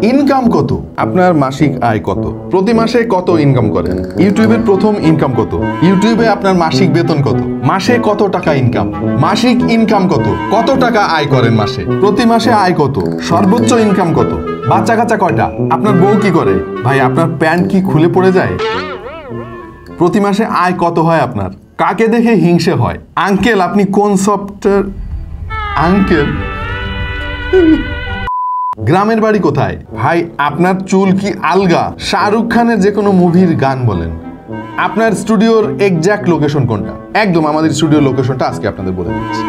Income কত? আপনার মাসিক আয় কত? প্রতি মাসে কত ইনকাম করেন? ইউটিউবের প্রথম ইনকাম কত? ইউটিউবে আপনার মাসিক বেতন কত? মাসে কত টাকা ইনকাম? মাসিক ইনকাম কত? কত টাকা আয় করেন মাসে? প্রতি মাসে আয় কত? সর্বোচ্চ ইনকাম কত? বাচ্চা কাচ্চা কয়টা? আপনার বউ কি করে? ভাই আপনার প্যান্ট কি খুলে পড়ে যায়? প্রতি মাসে আয় কত হয় আপনার? কাকে দেখে হিংসে হয়? আঙ্কেল আপনি কোন সফটওয়্যার? আঙ্কেল গ্রামের বাড়ি কোথায়? ভাই আপনার চুল কি আলগা? শাহরুখ খানের যে কোনো মুভির গান বলেন। আপনার স্টুডিওর এক্স্যাক্ট লোকেশন কোনটা? একদম আমাদের স্টুডিওর লোকেশনটা আজকে আপনাদের বলে দিচ্ছি।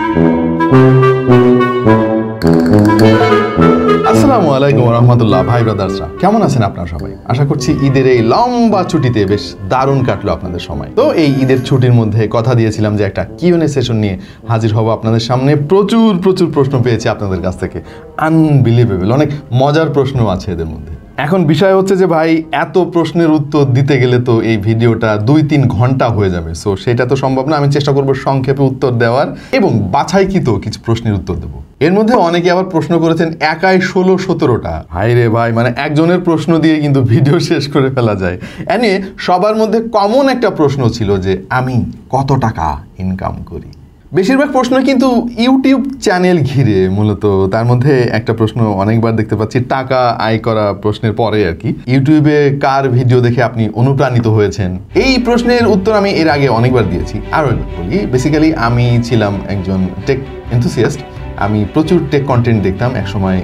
আসসালামু আলাইকুম ওয়া রাহমাতুল্লাহ। ভাই ব্রাদার্সরা কেমন আছেন আপনারা সবাই? আশা করছি ঈদের এই লম্বা ছুটিতে বেশ দারুণ কাটলো আপনাদের সময়। তো এই ঈদের ছুটির মধ্যে কথা দিয়েছিলাম যে একটা কিউএনএ সেশন নিয়ে হাজির হব আপনাদের সামনে। প্রচুর প্রশ্ন পেয়েছি আপনাদের কাছ থেকে, আনবিলিভেবল। অনেক মজার প্রশ্ন আছে এদের মধ্যে। এখন বিষয় হচ্ছে যে ভাই এত প্রশ্নের উত্তর দিতে গেলে তো এই ভিডিওটা 2-3 ঘন্টা হয়ে যাবে। সো সেটা তো সম্ভব না। আমি চেষ্টা করবো সংক্ষেপে উত্তর দেওয়ার এবং বাছাইকৃত কিছু প্রশ্নের উত্তর দেবো। এর মধ্যে অনেকে আবার প্রশ্ন করেছেন একাই 16-17টা। হাই রে ভাই, মানে একজনের প্রশ্ন দিয়ে কিন্তু ভিডিও শেষ করে ফেলা যায়। এনে সবার মধ্যে কমন একটা প্রশ্ন ছিল যে আমি কত টাকা ইনকাম করি। বেশিরভাগ প্রশ্ন কিন্তু ইউটিউব চ্যানেল ঘিরে মূলত। তার মধ্যে একটা প্রশ্ন অনেকবার দেখতে পাচ্ছি টাকা আয় করা প্রশ্নের পরে আর কি, ইউটিউবে কার ভিডিও দেখে আপনি অনুপ্রাণিত হয়েছেন? এই প্রশ্নের উত্তর আমি এর আগে অনেকবার দিয়েছি। আরও একবার বলি, বেসিক্যালি আমি ছিলাম একজন টেক এনথুসিয়াস্ট। আমি প্রচুর টেক কন্টেন্ট দেখতাম, একসময়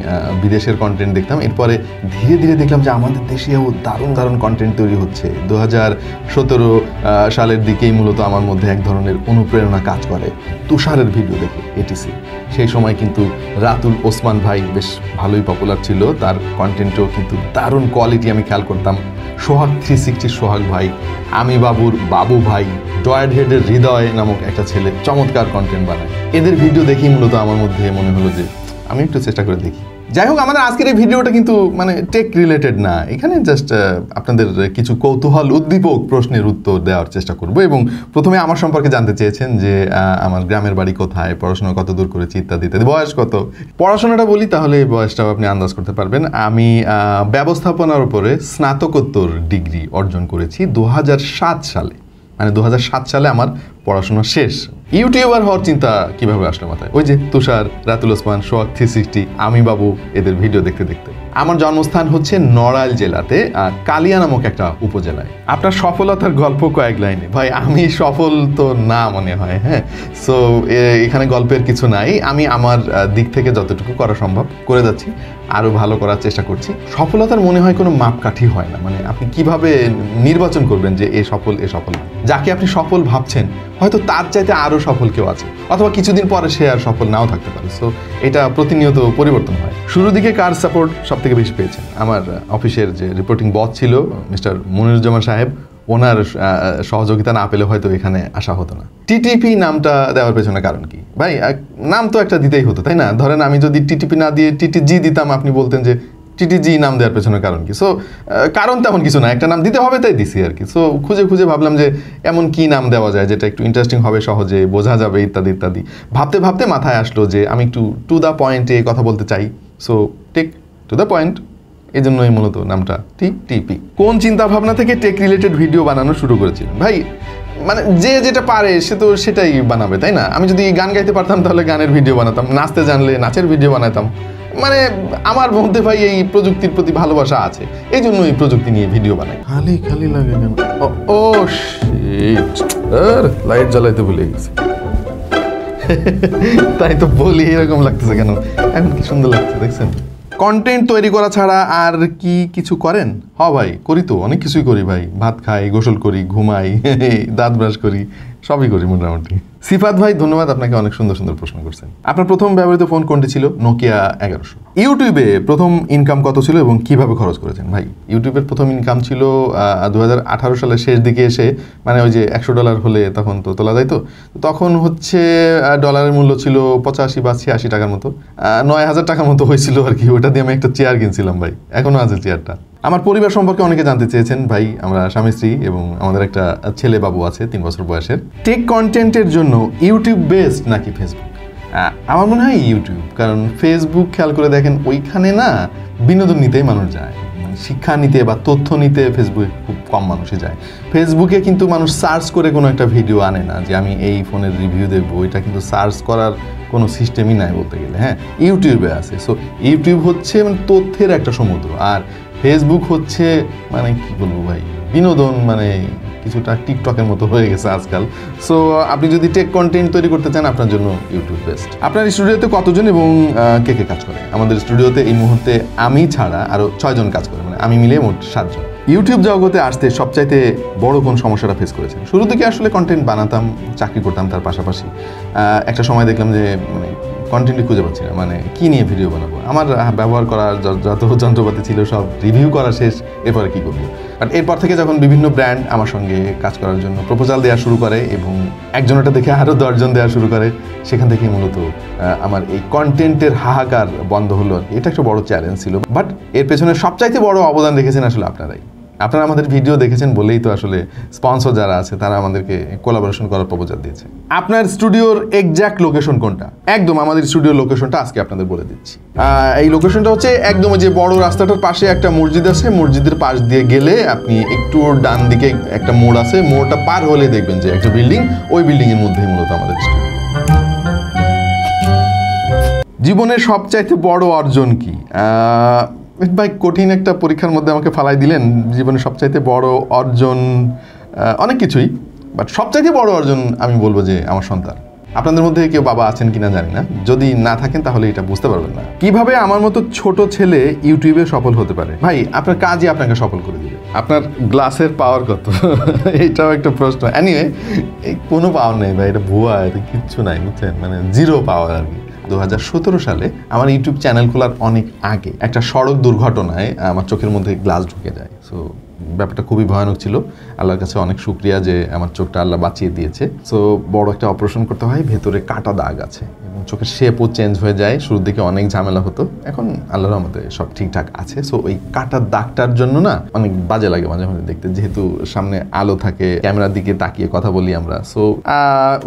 বিদেশের কন্টেন্ট দেখতাম। এরপরে ধীরে ধীরে দেখলাম যে আমাদের দেশেও দারুণ কন্টেন্ট তৈরি হচ্ছে। 2017 সালের দিকেই মূলত আমার মধ্যে এক ধরনের অনুপ্রেরণা কাজ করে তুষারের ভিডিও দেখে, এটিসি। সেই সময় কিন্তু রাতুল ওসমান ভাই বেশ ভালোই পপুলার ছিল, তার কন্টেন্টও কিন্তু দারুণ কোয়ালিটি আমি খেয়াল করতাম। সোহাগ 360 সোহাগ ভাই, আমি বাবুর বাবু ভাই, ডয়েড হেডের হৃদয় নামক একটা ছেলে চমৎকার কন্টেন্ট বানায়। এদের ভিডিও দেখি মূলত আমার মধ্যে মনে হলো যে আমি একটু চেষ্টা করে দেখি। যাই হোক, আমাদের আজকের এই ভিডিওটা কিন্তু মানে টেক রিলেটেড না। এখানে জাস্ট আপনাদের কিছু কৌতূহল উদ্দীপক প্রশ্নের উত্তর দেওয়ার চেষ্টা করব। এবং প্রথমে আমার সম্পর্কে জানতে চেয়েছেন যে আমার গ্রামের বাড়ি কোথায়, পড়াশোনা কত দূর করেছি ইত্যাদি ইত্যাদি, বয়স কত। পড়াশোনাটা বলি তাহলে বয়সটাও আপনি আন্দাজ করতে পারবেন। আমি ব্যবস্থাপনার উপরে স্নাতকোত্তর ডিগ্রি অর্জন করেছি 2007 সালে। মানে 2007 সালে আমার পড়াশোনা শেষ। ইউটিউবার হওয়ার চিন্তা কিভাবে আসলো মাথায়? ওই যে তুষার, রাতুল ওসমান, সোহাগ 360, আমি বাবু এদের ভিডিও দেখতে দেখতে। আমার জন্মস্থান হচ্ছে নড়াইল জেলাতে কালিয়া নামক একটা উপজেলায়। আপনার সফলতার গল্প কয়েক লাইনে। ভাই আমি সফল তো না মনে হয়, হ্যাঁ। সো এখানে গল্পের কিছু নাই। আমি আমার দিক থেকে যতটুকু করা সম্ভব করে যাচ্ছি, আরও ভালো করার চেষ্টা করছি। সফলতার মনে হয় কোনো মাপকাঠি হয় না। মানে আপনি কিভাবে নির্বাচন করবেন যে এ সফল এ সফল না? যাকে আপনি সফল ভাবছেন হয়তো তার চাইতে আরও সফল কেউ আছে, অথবা কিছুদিন পরে সে আর সফল নাও থাকতে পারে। সো এটা প্রতিনিয়ত পরিবর্তন হয়। শুরুর দিকে কার সাপোর্ট সব থেকে বেশি পেয়েছেন? আমার অফিসের যে রিপোর্টিং বস ছিল মিস্টার মনিরুজ্জামান সাহেব, ওনার সহযোগিতা না পেলে হয়তো এখানে আসা হতো না। টিটিপি নামটা দেওয়ার পেছনে কারণ কি? ভাই নাম তো একটা দিতেই হতো, তাই না? ধরেন আমি যদি টিটিপি না দিয়ে টিটিজি দিতাম, আপনি বলতেন যে টিটিজি নাম দেওয়ার পেছনে কারণ কি? সো কারণ তেমন কিছু না, একটা নাম দিতে হবে তাই দিছি আর কি। সো খুঁজে ভাবলাম যে এমন কি নাম দেওয়া যায় যেটা একটু ইন্টারেস্টিং হবে, সহজে বোঝা যাবে ইত্যাদি ইত্যাদি। ভাবতে মাথায় আসলো যে আমি একটু টু দ্য পয়েন্টে কথা বলতে চাই। So take to the point, এই জন্যই মূলত নামটা টিটিপি। কোন চিন্তা ভাবনা থেকে টেক রিলেটেড ভিডিও বানানো শুরু করেছিলেন? ভাই মানে যে যেটা পারে সে তো সেটাই বানাবে, তাই না? আমি যদি গান গাইতে পারতাম তাহলে গানের ভিডিও বানাতাম, নাচতে জানলে নাচের ভিডিও বানাতাম। মানে আমার মধ্যে ভাই এই প্রযুক্তির প্রতি ভালোবাসা আছে, এই জন্য এই প্রযুক্তি নিয়ে ভিডিও বানাই। খালি লাগে কেন? ও শিট, লাইট জ্বালাইতে ভুলে গেছি। তাই তো বলি এরকম লাগতেছে কেন? এখন কি সুন্দর লাগছে দেখছেন? কন্টেন্ট তৈরি করা ছাড়া আর কি কিছু করেন? ভাই করি তো, অনেক কিছুই করি ভাই। ভাত খাই, গোসল করি, ঘুমাই, দাঁত ব্রাশ করি, সবই করি মোটামুটি। সিফাত ভাই ধন্যবাদ, আপনাকে অনেক সুন্দর প্রশ্ন করছেন। আপনার প্রথম ব্যবহৃত ফোন কোনটি ছিল? নোকিয়া 1100। ইউটিউবে প্রথম ইনকাম কত ছিল এবং কিভাবে খরচ করেছেন? ভাই ইউটিউবের প্রথম ইনকাম ছিল 2018 সালের শেষ দিকে এসে, মানে ওই যে $100 হলে তখন তো তোলা যায়, তো তখন হচ্ছে ডলারের মূল্য ছিল 85 বা 86 টাকার মতো, 9000 টাকার মতো হয়েছিল আর কি। ওটা দিয়ে আমি একটা চেয়ার কিনছিলাম ভাই, এখনো আছে চেয়ারটা। আমার পরিবার সম্পর্কে অনেকে জানতে চেয়েছেন। ভাই আমরা স্বামী স্ত্রী এবং আমাদের একটা ছেলে বাবু আছে 3 বছর বয়সের। টেক কন্টেন্টের জন্য ইউটিউব বেস্ট নাকি ফেসবুক? আমার মনে হয় ইউটিউব, কারণ ফেসবুক খেয়াল করে দেখেন ওইখানে না বিনোদন নিতেই মানুষ যায়, শিক্ষা নিতে বা তথ্য নিতে ফেসবুকে খুব কম মানুষই যায়। ফেসবুকে কিন্তু মানুষ সার্চ করে কোনো একটা ভিডিও আনে না যে আমি এই ফোনের রিভিউ দেবো, এটা কিন্তু সার্চ করার কোনো সিস্টেমই নাই বলতে গেলে। হ্যাঁ, ইউটিউবে আছে। সো ইউটিউব হচ্ছে মানে তথ্যের একটা সমুদ্র, আর ফেসবুক হচ্ছে মানে কি বলবো ভাই, বিনোদন, মানে কিছুটা টিকটকের মতো হয়ে গেছে আজকাল। সো আপনি যদি টেক কন্টেন্ট তৈরি করতে চান আপনার জন্য ইউটিউব বেস্ট। আপনার স্টুডিওতে কতজন এবং কে কে কাজ করে? আমাদের স্টুডিওতে এই মুহূর্তে আমি ছাড়া আরও 6 জন কাজ করে, মানে আমি মিলে মোট 7 জন। ইউটিউব জগতে আসতে সবচাইতে বড় কোন সমস্যাটা ফেস করেছেন? শুরু থেকে আসলে কন্টেন্ট বানাতাম, চাকরি করতাম, তার পাশাপাশি একটা সময় দেখলাম যে মানে কন্টেন্টই খুঁজে পাচ্ছি না, মানে কী নিয়ে ভিডিও বানাবো। আমার ব্যবহার করার যত যন্ত্রপাতি ছিল সব রিভিউ করা শেষ, এরপরে কী করবো। বাট এরপর থেকে যখন বিভিন্ন ব্র্যান্ড আমার সঙ্গে কাজ করার জন্য প্রপোজাল দেওয়া শুরু করে এবং একজনটা দেখে আরও 10 জন দেওয়া শুরু করে, সেখান থেকেই মূলত আমার এই কন্টেন্টের হাহাকার বন্ধ হলো। এটা একটা বড় চ্যালেঞ্জ ছিল, বাট এর পেছনে সবচাইতে বড় অবদান রেখেছেন আসলে আপনারাই। আপনারা আমাদের ভিডিও দেখেছেন বলেই তো আসলে স্পন্সর যারা আছে তারা আমাদেরকে কোলাবোরেশন করার প্রপোজাল দিয়েছে। আপনার স্টুডিওর এক্স্যাক্ট লোকেশন কোনটা? একদম আমাদের স্টুডিওর লোকেশনটা আজকে আপনাদের বলে দিচ্ছি। এই লোকেশনটা হচ্ছে একদম যে বড় রাস্তাটার পাশে একটা মসজিদ আছে, মসজিদের পাশ দিয়ে গেলে আপনি একটু ডান দিকে একটা মোড় আছে, মোড়টা পার হলে দেখবেন যে একটা বিল্ডিং, ওই বিল্ডিং এর মধ্যেই মূলত আমাদের স্টুডিও। জীবনের সবচাইতে বড় অর্জন কি? ভাই কঠিন একটা পরীক্ষার মধ্যে আমাকে ফালাই দিলেন। জীবনের সবচাইতে বড় অর্জন অনেক কিছুই, বাট সবচাইতে বড় অর্জন আমি বলবো যে আমার সন্তান। আপনাদের মধ্যে কেউ বাবা আছেন কিনা জানি না, যদি না থাকেন তাহলে এটা বুঝতে পারবেন না কিভাবে আমার মতো ছোট ছেলে ইউটিউবে সফল হতে পারে। ভাই আপনার কাজই আপনাকে সফল করে দিবে। আপনার গ্লাসের পাওয়ার কত এটাও একটা প্রশ্ন। এনিওয়ে কোনো পাওয়ার নেই ভাই, এটা ভুয়া, এটা কিচ্ছু নাই, বুঝছেন, মানে জিরো পাওয়ার আর কি। 2017 সালে আমার ইউটিউব চ্যানেল খোলার অনেক আগে একটা সড়ক দুর্ঘটনায় আমার চোখের মধ্যে গ্লাস ঢুকে যায়। সো ব্যাপারটা খুবই ভয়ানক ছিল। আল্লাহর কাছে অনেক শুকরিয়া যে আমার চোখটা আল্লাহ বাঁচিয়ে দিয়েছে। সো বড় একটা অপারেশন করতে হয়, ভেতরে কাটা দাগ আছে এবং চোখের শেপও চেঞ্জ হয়ে যায়। শুরুর দিকে অনেক ঝামেলা হতো, এখন আল্লাহর রহমতে সব ঠিকঠাক আছে। সো ওই কাটার দাগটার জন্য না অনেক বাজে লাগে মাঝে মাঝে দেখতে, যেহেতু সামনে আলো থাকে, ক্যামেরার দিকে তাকিয়ে কথা বলি আমরা। সো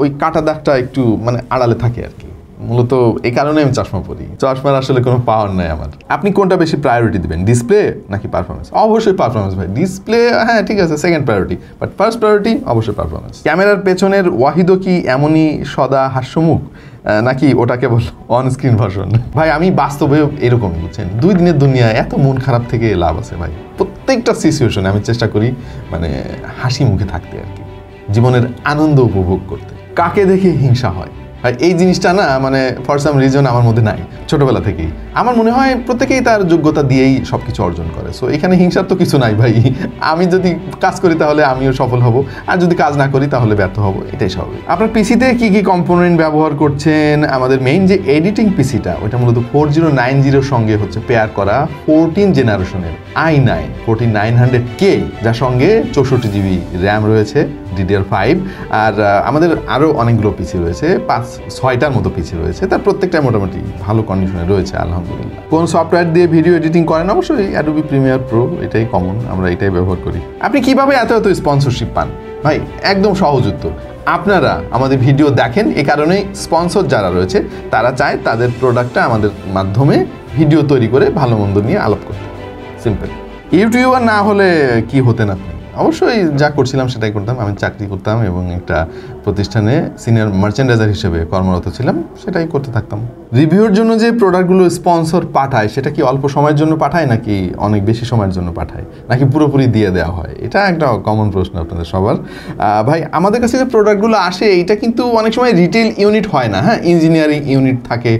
ওই কাটা দাগটা একটু মানে আড়ালে থাকে আর কি। মূলত এই কারণে আমি চশমা পরি। চশমার আসলে কোনো পাওয়ার নাই আমার। আপনি কোনটা বেশি প্রায়োরিটি দিবেন, ডিসপ্লে নাকি পারফরমেন্স? অবশ্যই পারফরমেন্স ভাই। ডিসপ্লে হ্যাঁ ঠিক আছে, second priority, but first priority অবশ্যই পারফরমেন্স। ক্যামেরার পেছনের ওয়াহিদও কি এমনই সদা হাস্যমুখ, নাকি ওটা কেবল অন স্ক্রিন ভার্সন? ভাই আমি বাস্তবেও এরকমই, বুঝছেন। 2 দিনের দুনিয়ায় এত মন খারাপ থেকে লাভ আছে ভাই। প্রত্যেকটা সিচুয়েশনে আমি চেষ্টা করি মানে হাসি মুখে থাকতে আর কি, জীবনের আনন্দ উপভোগ করতে। কাকে দেখে হিংসা হয় ভাই, এই জিনিসটা না মানে ফর সাম রিজন আমার মধ্যে নাই ছোটবেলা থেকেই। আমার মনে হয় প্রত্যেকেই তার যোগ্যতা দিয়েই সব কিছু অর্জন করে। সো এখানে হিংসার তো কিছু নাই ভাই। আমি যদি কাজ করি তাহলে আমিও সফল হব, আর যদি কাজ না করি তাহলে ব্যর্থ হব, এটাই স্বাভাবিক। আপনার পিসিতে কি কি কম্পোনেন্ট ব্যবহার করছেন? আমাদের মেইন যে এডিটিং পিসিটা ওইটা মূলত 4090 সঙ্গে হচ্ছে পেয়ার করা 14 জেনারেশনের i9 14900K, যার সঙ্গে 64 জিবি র্যাম রয়েছে, DDR5। আর আমাদের আরও অনেকগুলো পিসি রয়েছে, 5-6টার মতো পিসি রয়েছে, তার প্রত্যেকটা মোটামুটি ভালো কন্ডিশনে রয়েছে আলহামদুলিল্লাহ। কোন সফটওয়্যার দিয়ে ভিডিও এডিটিং করেন? অবশ্যই অ্যাডোবি প্রিমিয়ার প্রো, এটাই কমন, আমরা এটাই ব্যবহার করি। আপনি কিভাবে এত স্পন্সরশিপ পান? ভাই একদম সহজ উত্তর, আপনারা আমাদের ভিডিও দেখেন, এ কারণেই স্পন্সর যারা রয়েছে তারা চায় তাদের প্রোডাক্টটা আমাদের মাধ্যমে ভিডিও তৈরি করে ভালো মন্দ নিয়ে আলাপ করতে। সিম্পল। ইউটিউবার না হলে কি হতেন আপনি? অবশ্যই যা করছিলাম সেটাই করতাম। আমি চাকরি করতাম এবং একটা প্রতিষ্ঠানে সিনিয়র মার্চেন্ডাইজার হিসেবে কর্মরত ছিলাম, সেটাই করতে থাকতাম। রিভিউর জন্য যে প্রোডাক্টগুলো স্পন্সর পাঠায় সেটা কি অল্প সময়ের জন্য পাঠায় নাকি অনেক বেশি সময়ের জন্য পাঠায়, নাকি পুরোপুরি দিয়ে দেওয়া হয়? এটা একটা কমন প্রশ্ন আপনাদের সবার। ভাই আমাদের কাছে যে প্রোডাক্টগুলো আসে এটা কিন্তু অনেক সময় রিটেল ইউনিট হয় না। হ্যাঁ, ইঞ্জিনিয়ারিং ইউনিট থাকে,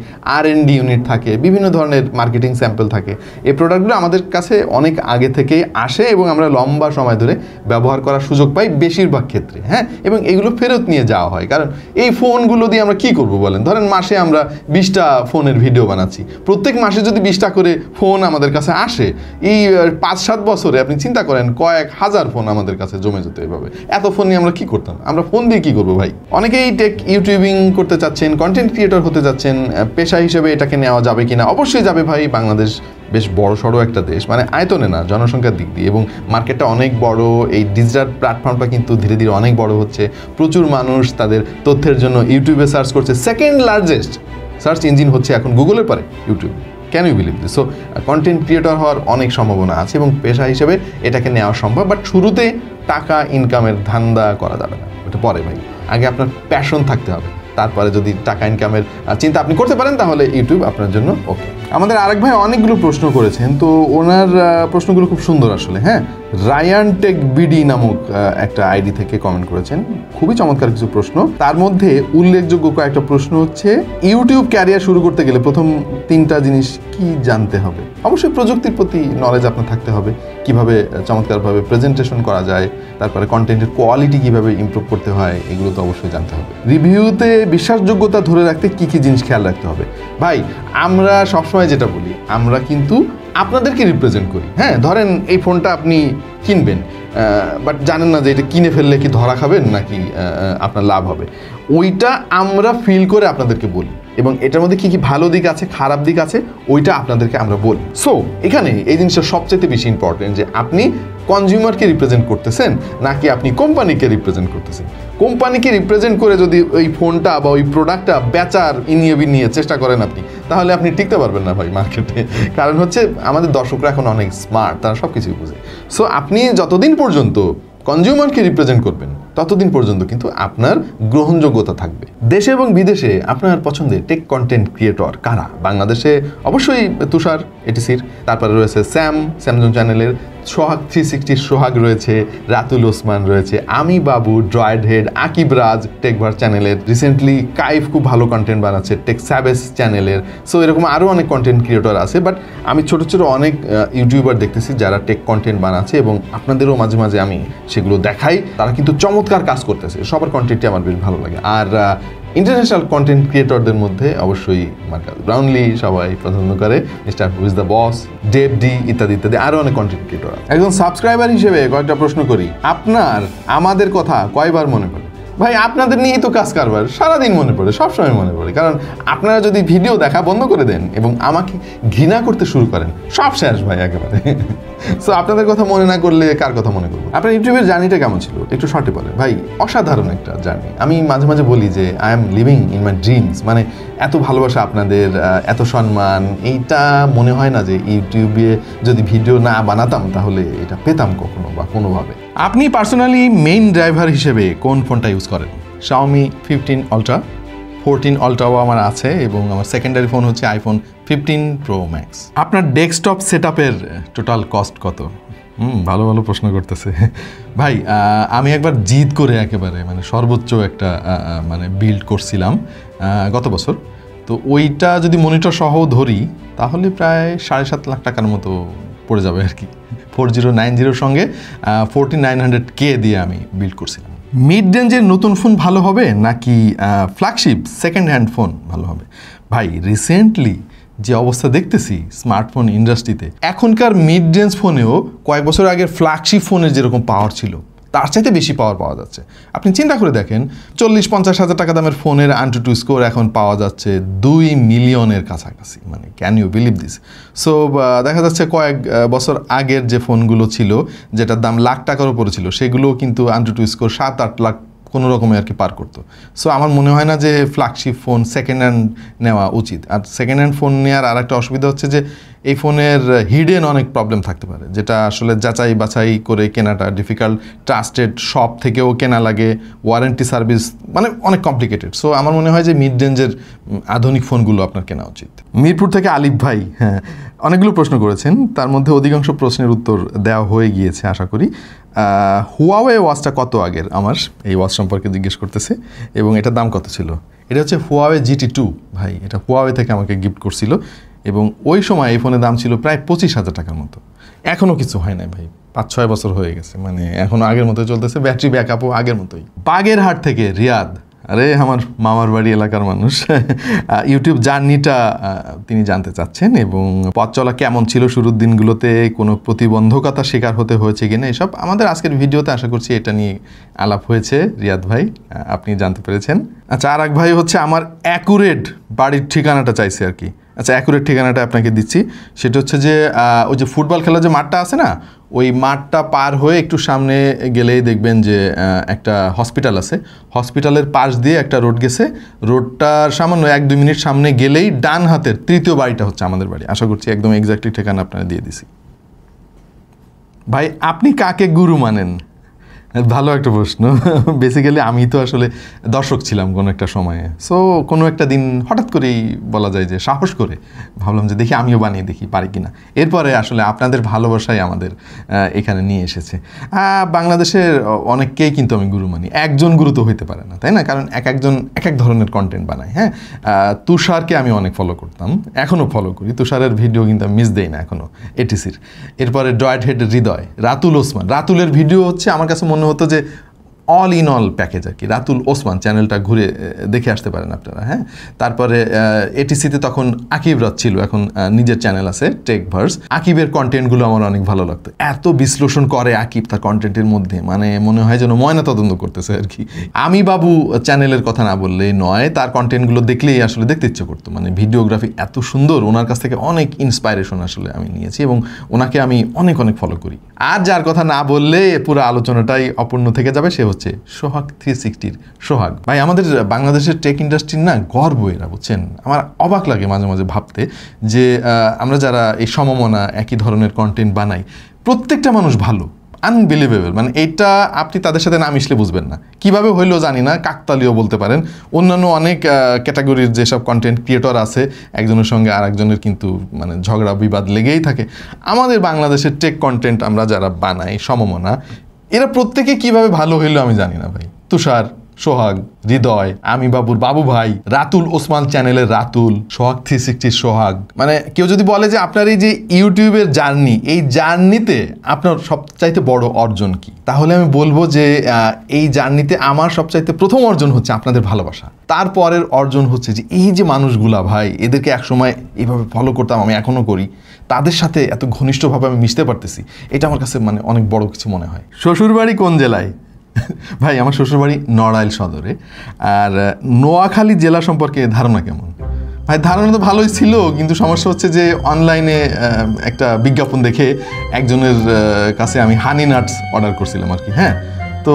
R&D ইউনিট থাকে, বিভিন্ন ধরনের মার্কেটিং স্যাম্পল থাকে। এই প্রোডাক্টগুলো আমাদের কাছে অনেক আগে থেকেই আসে এবং আমরা লম্বা সময় ধরে ব্যবহার করার সুযোগ পাই বেশিরভাগ ক্ষেত্রে। হ্যাঁ, এবং এগুলো ফেরত নিয়ে যাওয়া হয়, কারণ এই ফোনগুলো দিয়ে আমরা কি করব বলেন? ধরেন মাসে আমরা 20টা ফোনের ভিডিও বানাচ্ছি, প্রত্যেক মাসে যদি 20টা করে ফোন আমাদের কাছে আসে, এই 5-7 বছরে আপনি চিন্তা করেন কয়েক হাজার ফোন আমাদের কাছে জমে যেত। এভাবে এত ফোন নিয়ে আমরা কি করতাম? আমরা ফোন দিয়ে কি করবো ভাই? অনেকেই টেক ইউটিউবিং করতে চাচ্ছেন, কন্টেন্ট ক্রিয়েটর হতে যাচ্ছেন, পেশা হিসেবে এটাকে নেওয়া যাবে কিনা? অবশ্যই যাবে ভাই। বাংলাদেশ বেশ বড় সড়ো একটা দেশ, মানে আয়তনে না, জনসংখ্যার দিক দিয়ে, এবং মার্কেটটা অনেক বড়। এই ডিজিটাল প্ল্যাটফর্মটা কিন্তু ধীরে ধীরে অনেক বড় হচ্ছে। প্রচুর মানুষ তাদের তথ্যের জন্য ইউটিউবে সার্চ করছে। সেকেন্ড লার্জেস্ট সার্চ ইঞ্জিন হচ্ছে এখন গুগলের পরে YouTube. Can you believe this? So content creator হওয়ার অনেক সম্ভাবনা আছে এবং পেশা হিসেবে এটাকে নেওয়া সম্ভব, বাট শুরুতে টাকা ইনকামের ধান্দা করা যাবে না, ওটা পরে ভাই। আগে আপনার প্যাশন থাকতে হবে, তারপরে যদি টাকা ইনকামের চিন্তা আপনি করতে পারেন তাহলে ইউটিউব আপনার জন্য ওকে। আমাদের আরেক ভাই অনেকগুলো প্রশ্ন করেছেন, তো ওনার প্রশ্নগুলো খুব সুন্দর আসলে। হ্যাঁ, রায়ান টেক বিডি নামক একটা আইডি থেকে কমেন্ট করেছেন, খুবই চমৎকার কিছু প্রশ্ন। তার মধ্যে উল্লেখযোগ্য কয়েকটা প্রশ্ন হচ্ছে, ইউটিউব ক্যারিয়ার শুরু করতে গেলে প্রথম 3টা জিনিস কি জানতে হবে? অবশ্যই প্রযুক্তির প্রতি নলেজ আপনার থাকতে হবে, কিভাবে চমৎকারভাবে প্রেজেন্টেশন করা যায়, তারপরে কন্টেন্টের কোয়ালিটি কিভাবে ইমপ্রুভ করতে হয়, এগুলো তো অবশ্যই জানতে হবে। রিভিউতে বিশ্বাসযোগ্যতা ধরে রাখতে কি কি জিনিস খেয়াল রাখতে হবে? ভাই, আমরা সবসময় যেটা বলি, আমরা কিন্তু আপনাদেরকে রিপ্রেজেন্ট করি। হ্যাঁ, ধরেন এই ফোনটা আপনি কিনবেন, বাট জানেন না যে এটা কিনে ফেললে কি ধরা খাবেন নাকি আপনার লাভ হবে, ওইটা আমরা ফিল করে আপনাদেরকে বলি, এবং এটার মধ্যে কি কি ভালো দিক আছে, খারাপ দিক আছে, ওইটা আপনাদেরকে আমরা বলি। সো এখানে এই জিনিসটা সবচেয়ে বেশি ইম্পর্টেন্ট যে আপনি কনজিউমারকে রিপ্রেজেন্ট করতেছেন নাকি আপনি কোম্পানিকে রিপ্রেজেন্ট করতেছেন। কোম্পানিকে রিপ্রেজেন্ট করে যদি ওই ফোনটা বা ওই প্রোডাক্টটা বেচার নিয়ে চেষ্টা করেন আপনি, তাহলে আপনি টিকতে পারবেন না ভাই মার্কেটে। কারণ হচ্ছে আমাদের দর্শকরা এখন অনেক স্মার্ট, তারা সব কিছুই বুঝে। সো আপনি যতদিন পর্যন্ত কনজিউমারকে রিপ্রেজেন্ট করবেন ততদিন পর্যন্ত কিন্তু আপনার গ্রহণযোগ্যতা থাকবে। দেশে এবং বিদেশে আপনার পছন্দের টেক কন্টেন্ট ক্রিয়েটর কারা? বাংলাদেশে অবশ্যই তুষার এটিসির, তারপরে রয়েছে স্যামজন চ্যানেলের, সোহাগ 360 সোহাগ রয়েছে, রাতুল ওসমান রয়েছে, আমি বাবু, ড্রয়েড হেড, আকিব রাজ টেকভার চ্যানেলের, রিসেন্টলি কাইফ খুব ভালো কন্টেন্ট বানাচ্ছে টেক স্যাবেস চ্যানেলের। সো এরকম আরও অনেক কন্টেন্ট ক্রিয়েটর আছে, বাট আমি ছোটো ছোটো অনেক ইউটিউবার দেখতেছি যারা টেক কন্টেন্ট বানাচ্ছে, এবং আপনাদেরও মাঝে মাঝে আমি সেগুলো দেখাই। তারা কিন্তু চমৎকার কাজ করতেছে, সবার কন্টেন্টই আমার বেশ ভালো লাগে। আর ইন্টারন্যাশনাল কন্টেন্ট ক্রিয়েটরদের মধ্যে অবশ্যই মার্কাস ব্রাউনলি সবাই পছন্দ করে, mister who is the boss, Dave D ইত্যাদি ইত্যাদি আরও অনেক কন্টেন্ট ক্রিয়েটর আছে। একজন সাবস্ক্রাইবার হিসেবে কয়েকটা প্রশ্ন করি, আপনার আমাদের কথা কয়বার মনে পড়ে? ভাই, আপনাদের নিয়েই তো কাজ কারবার, সারাদিন মনে পড়ে, সবসময় মনে পড়ে। কারণ আপনারা যদি ভিডিও দেখা বন্ধ করে দেন এবং আমাকে ঘৃণা করতে শুরু করেন, সব শেষ ভাই একেবারে। সো আপনাদের কথা মনে না করলে কার কথা মনে করবো? আপনার ইউটিউবের জার্নিটা কেমন ছিল একটু শর্টে বলেন। ভাই, অসাধারণ একটা জার্নি। আমি মাঝে মাঝে বলি যে I am living in my dreams. মানে এত ভালোবাসা আপনাদের, এত সম্মান, এইটা মনে হয় না যে ইউটিউবে যদি ভিডিও না বানাতাম তাহলে এটা পেতাম কখনো বা কোনোভাবে। আপনি পার্সোনালি মেইন ড্রাইভার হিসেবে কোন ফোনটা ইউজ করেন? Xiaomi 15 Ultra, 14 Ultraও আমার আছে, এবং আমার সেকেন্ডারি ফোন হচ্ছে iPhone 15 Pro Max। আপনার ডেস্কটপ সেটআপের টোটাল কস্ট কত? ভালো ভালো প্রশ্ন করতেছে ভাই। আমি একবার জিদ করে একেবারে মানে সর্বোচ্চ একটা মানে বিল্ড করছিলাম গত বছর। তো ওইটা যদি মনিটর সহ ধরি তাহলে প্রায় 7.5 লাখ টাকার মতো পড়ে যাবে আর কি। 4090 সঙ্গে 4900K দিয়ে আমি বিল্ড করছিলাম। মিড রেঞ্জের নতুন ফোন ভালো হবে নাকি ফ্ল্যাগশিপ সেকেন্ড হ্যান্ড ফোন ভালো হবে? ভাই, রিসেন্টলি যে অবস্থা দেখতেছি স্মার্টফোন ইন্ডাস্ট্রিতে, এখনকার মিড রেঞ্জ ফোনেও কয়েক বছর আগের ফ্ল্যাগশিপ ফোনের যেরকম পাওয়ার ছিল তার চাইতে বেশি পাওয়ার পাওয়া যাচ্ছে। আপনি চিন্তা করে দেখেন, 40-50 হাজার টাকা দামের ফোনের AnTuTu স্কোর এখন পাওয়া যাচ্ছে 2 মিলিয়নের কাছাকাছি। মানে can you believe this? So দেখা যাচ্ছে কয়েক বছর আগের যে ফোনগুলো ছিল যেটার দাম লাখ টাকার উপরে ছিল, সেগুলো কিন্তু AnTuTu স্কোর 7-8 লাখ কোনো রকমে আর কি পার করতো। সো আমার মনে হয় না যে ফ্ল্যাগশিপ ফোন সেকেন্ড হ্যান্ড নেওয়া উচিত। আর সেকেন্ড হ্যান্ড ফোন নেওয়ার আর একটা অসুবিধা হচ্ছে যে এই ফোনের হিডেন অনেক প্রবলেম থাকতে পারে, যেটা আসলে যাচাই বাছাই করে কেনাটা ডিফিকাল্ট। ট্রাস্টেড শপ থেকেও কেনা লাগে, ওয়ারেন্টি সার্ভিস মানে অনেক কমপ্লিকেটেড। সো আমার মনে হয় যে মিড রেঞ্জের আধুনিক ফোনগুলো আপনার কেনা উচিত। মিরপুর থেকে আলিফ ভাই অনেকগুলো প্রশ্ন করেছেন, তার মধ্যে অধিকাংশ প্রশ্নের উত্তর দেওয়া হয়ে গিয়েছে আশা করি। হুয়াওয়ে ওয়াচটা কত আগের? আমার এই ওয়াচ সম্পর্কে জিজ্ঞেস করতেছে, এবং এটার দাম কত ছিল? এটা হচ্ছে হুয়াওয়ে GT2 ভাই, এটা হুয়াওয়ে থেকে আমাকে গিফট করছিল, এবং ওই সময় এই ফোনের দাম ছিল প্রায় 25,000 টাকার মতো। এখনও কিছু হয় নাই ভাই, 5-6 বছর হয়ে গেছে, মানে এখনও আগের মতোই চলতেছে, ব্যাটারি ব্যাকআপও আগের মতোই। বাগেরহাট থেকে রিয়াদ, আরে আমার মামার বাড়ি এলাকার মানুষ, ইউটিউব জার্নিটা তিনি জানতে চাচ্ছেন, এবং পথ চলা কেমন ছিল শুরুর দিনগুলোতে, কোনো প্রতিবন্ধকতা শিকার হতে হয়েছে কিনা, এসব আমাদের আজকের ভিডিওতে আশা করছি এটা নিয়ে আলাপ হয়েছে। রিয়াদ ভাই, আপনি জানতে পেরেছেন। আচ্ছা, আর এক ভাই হচ্ছে আমার অ্যাকুরেট বাড়ির ঠিকানাটা চাইছে আর কি। আচ্ছা, অ্যাকুরেট ঠিকানাটা আপনাকে দিচ্ছি। সেটা হচ্ছে যে ওই যে ফুটবল খেলার যে মাঠটা আছে না, ওই মাঠটা পার হয়ে একটু সামনে গেলেই দেখবেন যে একটা হসপিটাল আছে। হসপিটালের পাশ দিয়ে একটা রোড গেছে। রোডটার সামান্য 1-2 মিনিট সামনে গেলেই ডান হাতের 3য় বাড়িটা হচ্ছে আমাদের বাড়ি। আশা করছি একদম এক্স্যাক্টলি ঠিকানা আপনারা দিয়ে দিছি। ভাই, আপনি কাকে গুরু মানেন? ভালো একটা প্রশ্ন। বেসিক্যালি আমি তো আসলে দর্শক ছিলাম কোনো একটা সময়ে। সো কোনো একটা দিন হঠাৎ করেই বলা যায় যে সাহস করে ভাবলাম যে দেখি আমিও বানিয়ে দেখি পারি কিনা। এরপরে আসলে আপনাদের ভালোবাসাই আমাদের এখানে নিয়ে এসেছে। বাংলাদেশের অনেককেই কিন্তু আমি গুরু মানি। একজন গুরু তো হইতে পারে না, তাই না? কারণ একজন এক এক ধরনের কন্টেন্ট বানায়। হ্যাঁ, তুষারকে আমি অনেক ফলো করতাম, এখনও ফলো করি। তুষারের ভিডিও কিন্তু আমি মিস দেই না এখনও, এটিসির। এরপরে ড্রয়েড হেড হৃদয়, রাতুল ওসমান। রাতুলের ভিডিও হচ্ছে আমার কাছে মনে হতো যে অল ইন অল প্যাকেজ আর কি। রাতুল ওসমান চ্যানেলটা ঘুরে দেখে আসতে পারেন আপনারা। হ্যাঁ, তারপরে এটিসিতে তখন আকিব রাত ছিল, এখন নিজের চ্যানেল আছে টেকভার্স। আকিবের কন্টেন্টগুলো আমার অনেক ভালো লাগতো। এত বিশ্লেষণ করে আকিব তার কন্টেন্টের মধ্যে, মানে মনে হয় যেন ময়না তদন্ত করতেছে আর কি। আমি বাবু চ্যানেলের কথা না বললেই নয়, তার কন্টেন্টগুলো দেখলেই আসলে দেখতে ইচ্ছে করতো। মানে ভিডিওগ্রাফি এত সুন্দর, ওনার কাছ থেকে অনেক ইন্সপাইরেশন আসলে আমি নিয়েছি এবং ওনাকে আমি অনেক অনেক ফলো করি। আর যার কথা না বললে পুরো আলোচনাটাই অপূর্ণ থেকে যাবে, সে হচ্ছে সোহাগ 360-র সোহাগ ভাই। আমাদের বাংলাদেশের টেক ইন্ডাস্ট্রির না গর্ব এরা, বুঝছেন? আমার অবাক লাগে মাঝে মাঝে ভাবতে যে আমরা যারা এই সমমনা একই ধরনের কন্টেন্ট বানাই, প্রত্যেকটা মানুষ ভালো, আনবিলিভেবল। মানে এইটা আপনি তাদের সাথে না মিশলে বুঝবেন না। কীভাবে হইলো জানি না, কাকতালীয় বলতে পারেন। অন্যান্য অনেক ক্যাটাগরির যেসব কন্টেন্ট ক্রিয়েটর আছে, একজনের সঙ্গে আর একজনের কিন্তু মানে ঝগড়া বিবাদ লেগেই থাকে। আমাদের বাংলাদেশের টেক কন্টেন্ট আমরা যারা বানাই সমমনা, এরা প্রত্যেকে কিভাবে ভালো হইলো আমি জানি না ভাই। তুষার, সোহাগ, হৃদয়, আমি বাবুর বাবু ভাই, রাতুল ওসমান চ্যানেলের রাতুল, সোহাগ 360 সোহাগ। মানে কেউ যদি বলে যে আপনার এই যে ইউটিউবের জার্নি, এই জার্নিতে আপনার সবচাইতে বড় অর্জন কি, তাহলে আমি বলবো যে এই জার্নিতে আমার সবচাইতে প্রথম অর্জন হচ্ছে আপনাদের ভালোবাসা। তারপরের অর্জন হচ্ছে যে এই যে মানুষগুলা ভাই, এদেরকে একসময় এইভাবে ফলো করতাম, আমি এখনও করি, তাদের সাথে এত ঘনিষ্ঠভাবে আমি মিশতে পারতেছি, এটা আমার কাছে মানে অনেক বড় কিছু মনে হয়। শ্বশুরবাড়ি কোন জেলায়? ভাই, আমার শ্বশুরবাড়ি নড়াইল সদরে। আর নোয়াখালী জেলা সম্পর্কে ধারণা কেমন? ভাই, ধারণা তো ভালোই ছিল, কিন্তু সমস্যা হচ্ছে যে অনলাইনে একটা বিজ্ঞাপন দেখে একজনের কাছে আমি হানি নাটস অর্ডার করছিলাম আর কি। হ্যাঁ, তো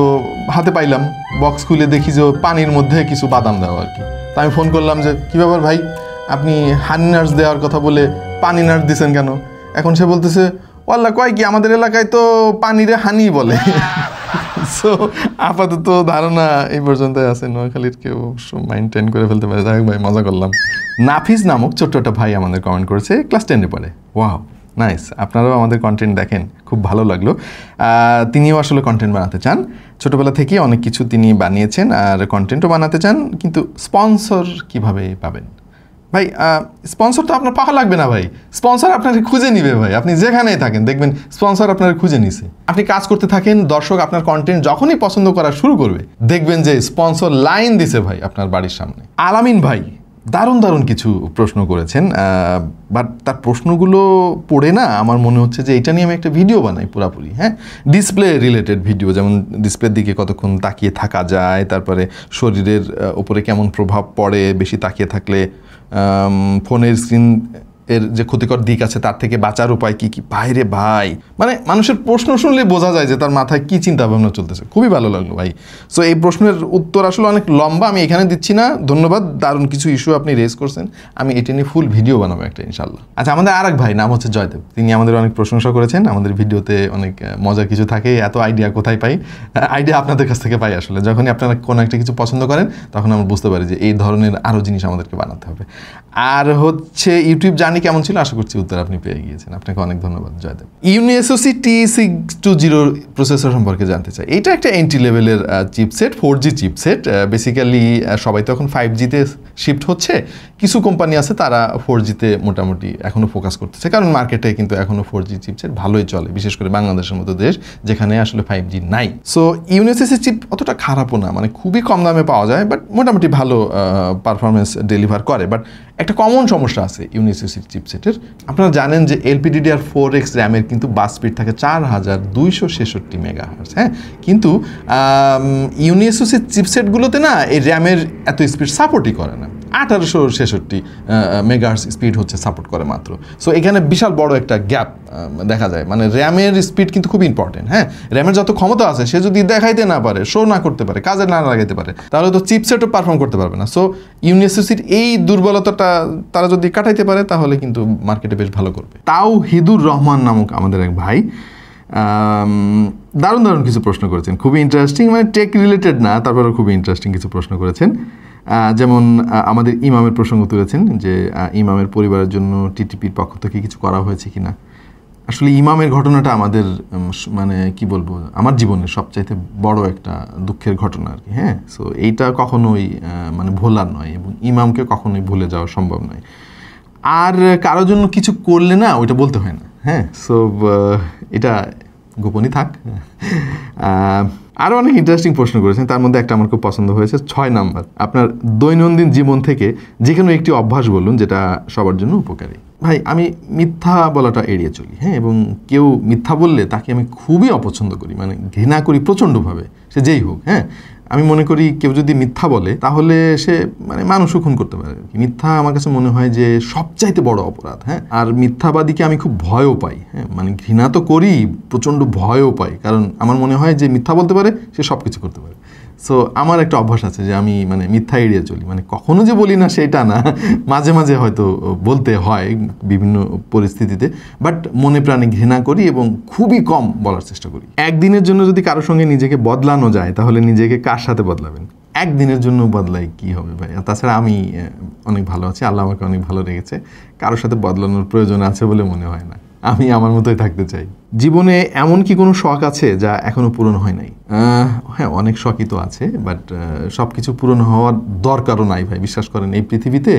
হাতে পাইলাম, বক্স খুলে দেখি যে পানির মধ্যে কিছু বাদাম দেওয়া আর কি। তো আমি ফোন করলাম যে কী ব্যাপার ভাই, আপনি হানি নাটস দেওয়ার কথা বলে পানি নাটস দিচ্ছেন কেন? এখন সে বলতেছে, ওয়াল্লা কয় কি, আমাদের এলাকায় তো পানিরে হানি বলে। সো আপাতত ধারণা এই পর্যন্ত আছে। নোয়াখালীর কেউ মাইন্টেন করে ফেলতে পারে। যাই হোক ভাই, মজা করলাম। নাফিস নামক ছোট্ট একটা ভাই আমাদের কমেন্ট করেছে, ক্লাস 10-এ পড়ে। Wow, nice. আপনারাও আমাদের কন্টেন্ট দেখেন, খুব ভালো লাগলো। তিনিও আসলে কন্টেন্ট বানাতে চান, ছোটোবেলা থেকেই অনেক কিছু তিনি বানিয়েছেন আর কন্টেন্টও বানাতে চান, কিন্তু স্পন্সর কিভাবে পাবেন? ভাই, স্পন্সর তো আপনার পাওয়া লাগবে না ভাই, স্পন্সর আপনাকে খুঁজে নিবে ভাই। আপনি যেখানেই থাকেন দেখবেন স্পন্সর আপনাকে খুঁজে নিছে। আপনি কাজ করতে থাকেন, দর্শক আপনার কন্টেন্ট যখনই পছন্দ করা শুরু করবে, দেখবেন যে স্পন্সর লাইন দিছে ভাই আপনার বাড়ির সামনে। আলামিন ভাই দারুণ দারুণ কিছু প্রশ্ন করেছেন, বাট তার প্রশ্নগুলো পড়ে না আমার মনে হচ্ছে যে এটা নিয়ে আমি একটা ভিডিও বানাই পুরাপুরি। হ্যাঁ, ডিসপ্লে রিলেটেড ভিডিও, যেমন ডিসপ্লের দিকে কতক্ষণ তাকিয়ে থাকা যায়, তারপরে শরীরের উপরে কেমন প্রভাব পড়ে বেশি তাকিয়ে থাকলে, ফোনের স্ক্রিন এর যে ক্ষতিকর দিক আছে তার থেকে বাঁচার উপায় কি কি। বাইরে ভাই, মানে মানুষের প্রশ্ন শুনলে বোঝা যায় যে তার মাথায় কি চিন্তা ভাবনা চলতেছে। খুবই ভালো লাগলো ভাই। সো এই প্রশ্নের উত্তর আসলে অনেক লম্বা, আমি এখানে দিচ্ছি না। ধন্যবাদ, দারুণ কিছু ইস্যু আপনি রেজ করছেন, আমি এটা নিয়ে ফুল ভিডিও বানাবো একটা ইনশাল্লাহ। আচ্ছা, আমাদের আর এক ভাই নাম হচ্ছে জয়দেব, তিনি আমাদের অনেক প্রশংসা করেছেন। আমাদের ভিডিওতে অনেক মজার কিছু থাকে, এত আইডিয়া কোথায় পাই? আইডিয়া আপনাদের কাছ থেকে পাই আসলে। যখনই আপনারা কোনো একটা কিছু পছন্দ করেন তখন আমরা বুঝতে পারি যে এই ধরনের আরও জিনিস আমাদেরকে বানাতে হবে। আর হচ্ছে ইউটিউব জার্নি কেমন ছিল, আশা করছি উত্তর আপনি পেয়ে গিয়েছেন। আপনাকে অনেক ধন্যবাদ জয়দেব। ইউনিএসওসি T620 প্রসেসর সম্পর্কে জানতে চাই। এটা একটা এন্ট্রি লেভেলের চিপসেট, 4G চিপসেট। বেসিক্যালি সবাই তো এখন 5Gতে শিফট হচ্ছে। কিছু কোম্পানি আছে তারা 4Gতে মোটামুটি এখনও ফোকাস করতেছে, কারণ মার্কেটে কিন্তু এখনও 4G চিপসেট ভালোই চলে, বিশেষ করে বাংলাদেশের মতো দেশ যেখানে আসলে 5G নাই। সো ইউনিএসওসি চিপ অতটা খারাপও না, মানে খুবই কম দামে পাওয়া যায়, বাট মোটামুটি ভালো পারফরমেন্স ডেলিভার করে। বাট একটা কমন সমস্যা আছে ইউনিএসওসি চিপসেটের। আপনারা জানেন যে LPDDR4X র্যামের কিন্তু বাস স্পিড থাকে 4266 মেগাহার্টজ। হ্যাঁ, কিন্তু ইউনিএসওসি চিপসেটগুলোতে না এই র্যামের এত স্পিড সাপোর্টই করে না। 1866 মেগাহার্টজ স্পিড হচ্ছে সাপোর্ট করে মাত্র। সো এখানে বিশাল বড় একটা গ্যাপ দেখা যায়, মানে র্যামের স্পিড কিন্তু খুব ইম্পর্টেন্ট। হ্যাঁ, র্যামের যত ক্ষমতা আছে সে যদি দেখাইতে না পারে, শো না করতে পারে, কাজে না লাগাইতে পারে, তাহলে তো চিপসেটও পারফর্ম করতে পারবে না। সো ইউনিভার্সিটির এই দুর্বলতাটা তারা যদি কাটাইতে পারে তাহলে কিন্তু মার্কেটে বেশ ভালো করবে। তাওহিদুর রহমান নামক আমাদের এক ভাই দারুণ দারুণ কিছু প্রশ্ন করেছেন, খুবই ইন্টারেস্টিং, মানে টেক রিলেটেড না, তারপরে খুবই ইন্টারেস্টিং কিছু প্রশ্ন করেছেন। যেমন আমাদের ইমামের প্রসঙ্গ তুলেছেন যে ইমামের পরিবারের জন্য টিটিপির পক্ষ থেকে কিছু করা হয়েছে কিনা। আসলে ইমামের ঘটনাটা আমাদের মানে কি বলবো, আমার জীবনের সবচাইতে বড় একটা দুঃখের ঘটনা আর কি। হ্যাঁ, সো এইটা কখনোই মানে ভোলার নয় এবং ইমামকে কখনোই ভুলে যাওয়া সম্ভব নয়। আর কারোর জন্য কিছু করলে না ওইটা বলতে হয় না। হ্যাঁ, সো এটা গোপনই থাক। আরও অনেক ইন্টারেস্টিং প্রশ্ন করেছেন, তার মধ্যে একটা আমার খুব পছন্দ হয়েছে 6 নাম্বার। আপনার দৈনন্দিন জীবন থেকে যে কোনো একটি অভ্যাস বলুন যেটা সবার জন্য উপকারী। ভাই, আমি মিথ্যা বলাটা এড়িয়ে চলি। হ্যাঁ, এবং কেউ মিথ্যা বললে তাকে আমি খুবই অপছন্দ করি, মানে ঘৃণা করি প্রচণ্ডভাবে, সে যেই হোক। হ্যাঁ, আমি মনে করি কেউ যদি মিথ্যা বলে তাহলে সে মানে মানুষও খুন করতে পারে। মিথ্যা আমার কাছে মনে হয় যে সবচাইতে বড় অপরাধ। হ্যাঁ, আর মিথ্যাবাদীকে আমি খুব ভয়ও পাই। হ্যাঁ, মানে ঘৃণা তো করি, প্রচণ্ড ভয়ও পাই, কারণ আমার মনে হয় যে মিথ্যা বলতে পারে সে সব কিছু করতে পারে। সো আমার একটা অভ্যাস আছে যে আমি মানে মিথ্যা এড়িয়ে চলি, মানে কখনো যে বলি না সেটা না, মাঝে মাঝে হয়তো বলতে হয় বিভিন্ন পরিস্থিতিতে, বাট মনে প্রাণে ঘৃণা করি এবং খুবই কম বলার চেষ্টা করি। একদিনের জন্য যদি কারোর সঙ্গে নিজেকে বদলানো যায় তাহলে নিজেকে কার সাথে বদলাবেন? একদিনের জন্য বদলাই কি হবে ভাই? তাছাড়া আমি অনেক ভালো আছি, আল্লাহ আমাকে অনেক ভালো রেখেছে, কারোর সাথে বদলানোর প্রয়োজন আছে বলে মনে হয় না। আমি আমার মতোই থাকতে চাই। জীবনে এমন কি কোনো শখ আছে যা এখনো পূরণ হয় নাই? হ্যাঁ, অনেক শখই তো আছে, বাট সব কিছু পূরণ হওয়ার দরকারও নাই ভাই। বিশ্বাস করেন, এই পৃথিবীতে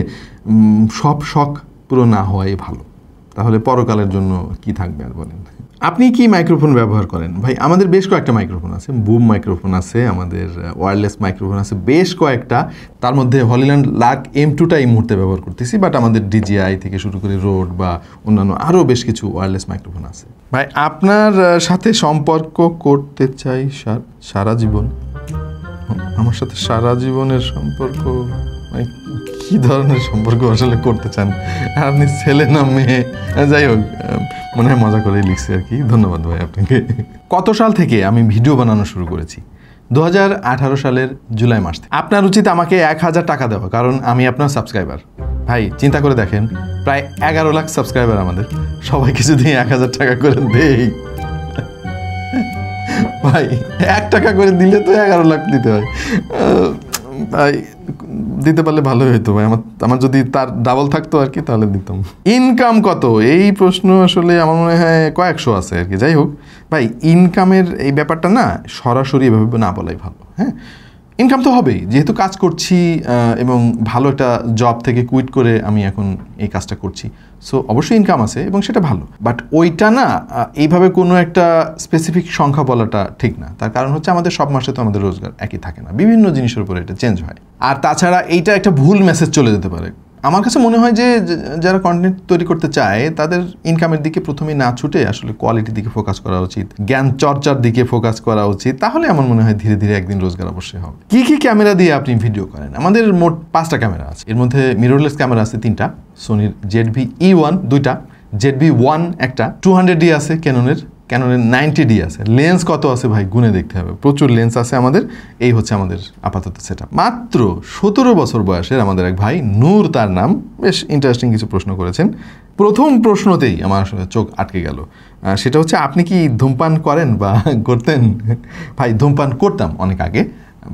সব শখ পূরণ না হওয়াই ভালো, তাহলে পরকালের জন্য কি থাকবে আর বলেন। আপনি কি মাইক্রোফোন ব্যবহার করেন? ভাই, আমাদের বেশ কয়েকটা মাইক্রোফোন আছে, বুম মাইক্রোফোন আছে, আমাদের ওয়্যারলেস মাইক্রোফোন আছে বেশ কয়েকটা। তার মধ্যে হলিল্যান্ড লার্ক M2টা এই মুহূর্তে ব্যবহার করতেছি, বাট আমাদের DJI থেকে শুরু করে রোড বা অন্যান্য আরও বেশ কিছু ওয়্যারলেস মাইক্রোফোন আছে। ভাই, আপনার সাথে সম্পর্ক করতে চাই সারা জীবন। আমার সাথে সারা জীবনের সম্পর্ক মানে কী ধরনের সম্পর্ক আসলে করতে চান? আর আপনি ছেলে না মেয়ে? যাই হোক, মনে হয় মজা করেই লিখছি আর কি। ধন্যবাদ ভাই আপনাকে। কত সাল থেকে আমি ভিডিও বানানো শুরু করেছি? 2018 সালের জুলাই মাস থেকে। আপনার উচিত আমাকে 1000 টাকা দেওয়া, কারণ আমি আপনার সাবস্ক্রাইবার। ভাই, চিন্তা করে দেখেন, প্রায় 11 লাখ সাবস্ক্রাইবার আমাদের, সবাইকে যদি 1000 টাকা করে দেই, ভাই 1 টাকা করে দিলে তো 11 লাখ দিতে হয়। ভাই, দিতে পারলে ভালোই হইতো ভাই। আমার যদি তার ডাবল থাকতো আর কি, তাহলে দিতাম। ইনকাম কত? এই প্রশ্ন আসলে আমার মনে হয় কয়েকশো আছে আর কি। যাই হোক ভাই, ইনকামের এই ব্যাপারটা না সরাসরি এভাবে না বলাই ভালো। হ্যাঁ, ইনকাম তো হবেই, যেহেতু কাজ করছি এবং ভালো একটা জব থেকে কুইট করে আমি এখন এই কাজটা করছি, সো অবশ্যই ইনকাম আছে এবং সেটা ভালো। বাট ওইটা না এইভাবে কোনো একটা স্পেসিফিক সংখ্যা বলাটা ঠিক না। তার কারণ হচ্ছে আমাদের সব মাসে তো আমাদের রোজগার একই থাকে না, বিভিন্ন জিনিসের উপরে এটা চেঞ্জ হয়। আর তাছাড়া এইটা একটা ভুল মেসেজ চলে যেতে পারে। আমার কাছে মনে হয় যে যারা কন্টেন্ট তৈরি করতে চায় তাদের ইনকামের দিকে প্রথমেই না ছুটে আসলে কোয়ালিটির দিকে ফোকাস করা উচিত, জ্ঞান চর্চার দিকে ফোকাস করা উচিত। তাহলে আমার মনে হয় ধীরে ধীরে একদিন রোজগার অবশ্যই হবে। কি কি ক্যামেরা দিয়ে আপনি ভিডিও করেন? আমাদের মোট 5টা ক্যামেরা আছে। এর মধ্যে মিররলেস ক্যামেরা আছে 3টা, সোনির ZV-E1 2টা, ZV-1 একটা, 200D আছে ক্যাননের 90D আছে। লেন্স কত আছে ভাই গুনে দেখতে হবে, প্রচুর লেন্স আছে আমাদের। এই হচ্ছে আমাদের আপাতত সেটআপ। মাত্র 17 বছর বয়সের আমাদের এক ভাই নূর, তার নাম, বেশ ইন্টারেস্টিং কিছু প্রশ্ন করেছেন। প্রথম প্রশ্নতেই আমার আসলে চোখ আটকে গেল। সেটা হচ্ছে, আপনি কি ধূমপান করেন বা করতেন? ভাই, ধূমপান করতাম অনেক আগে,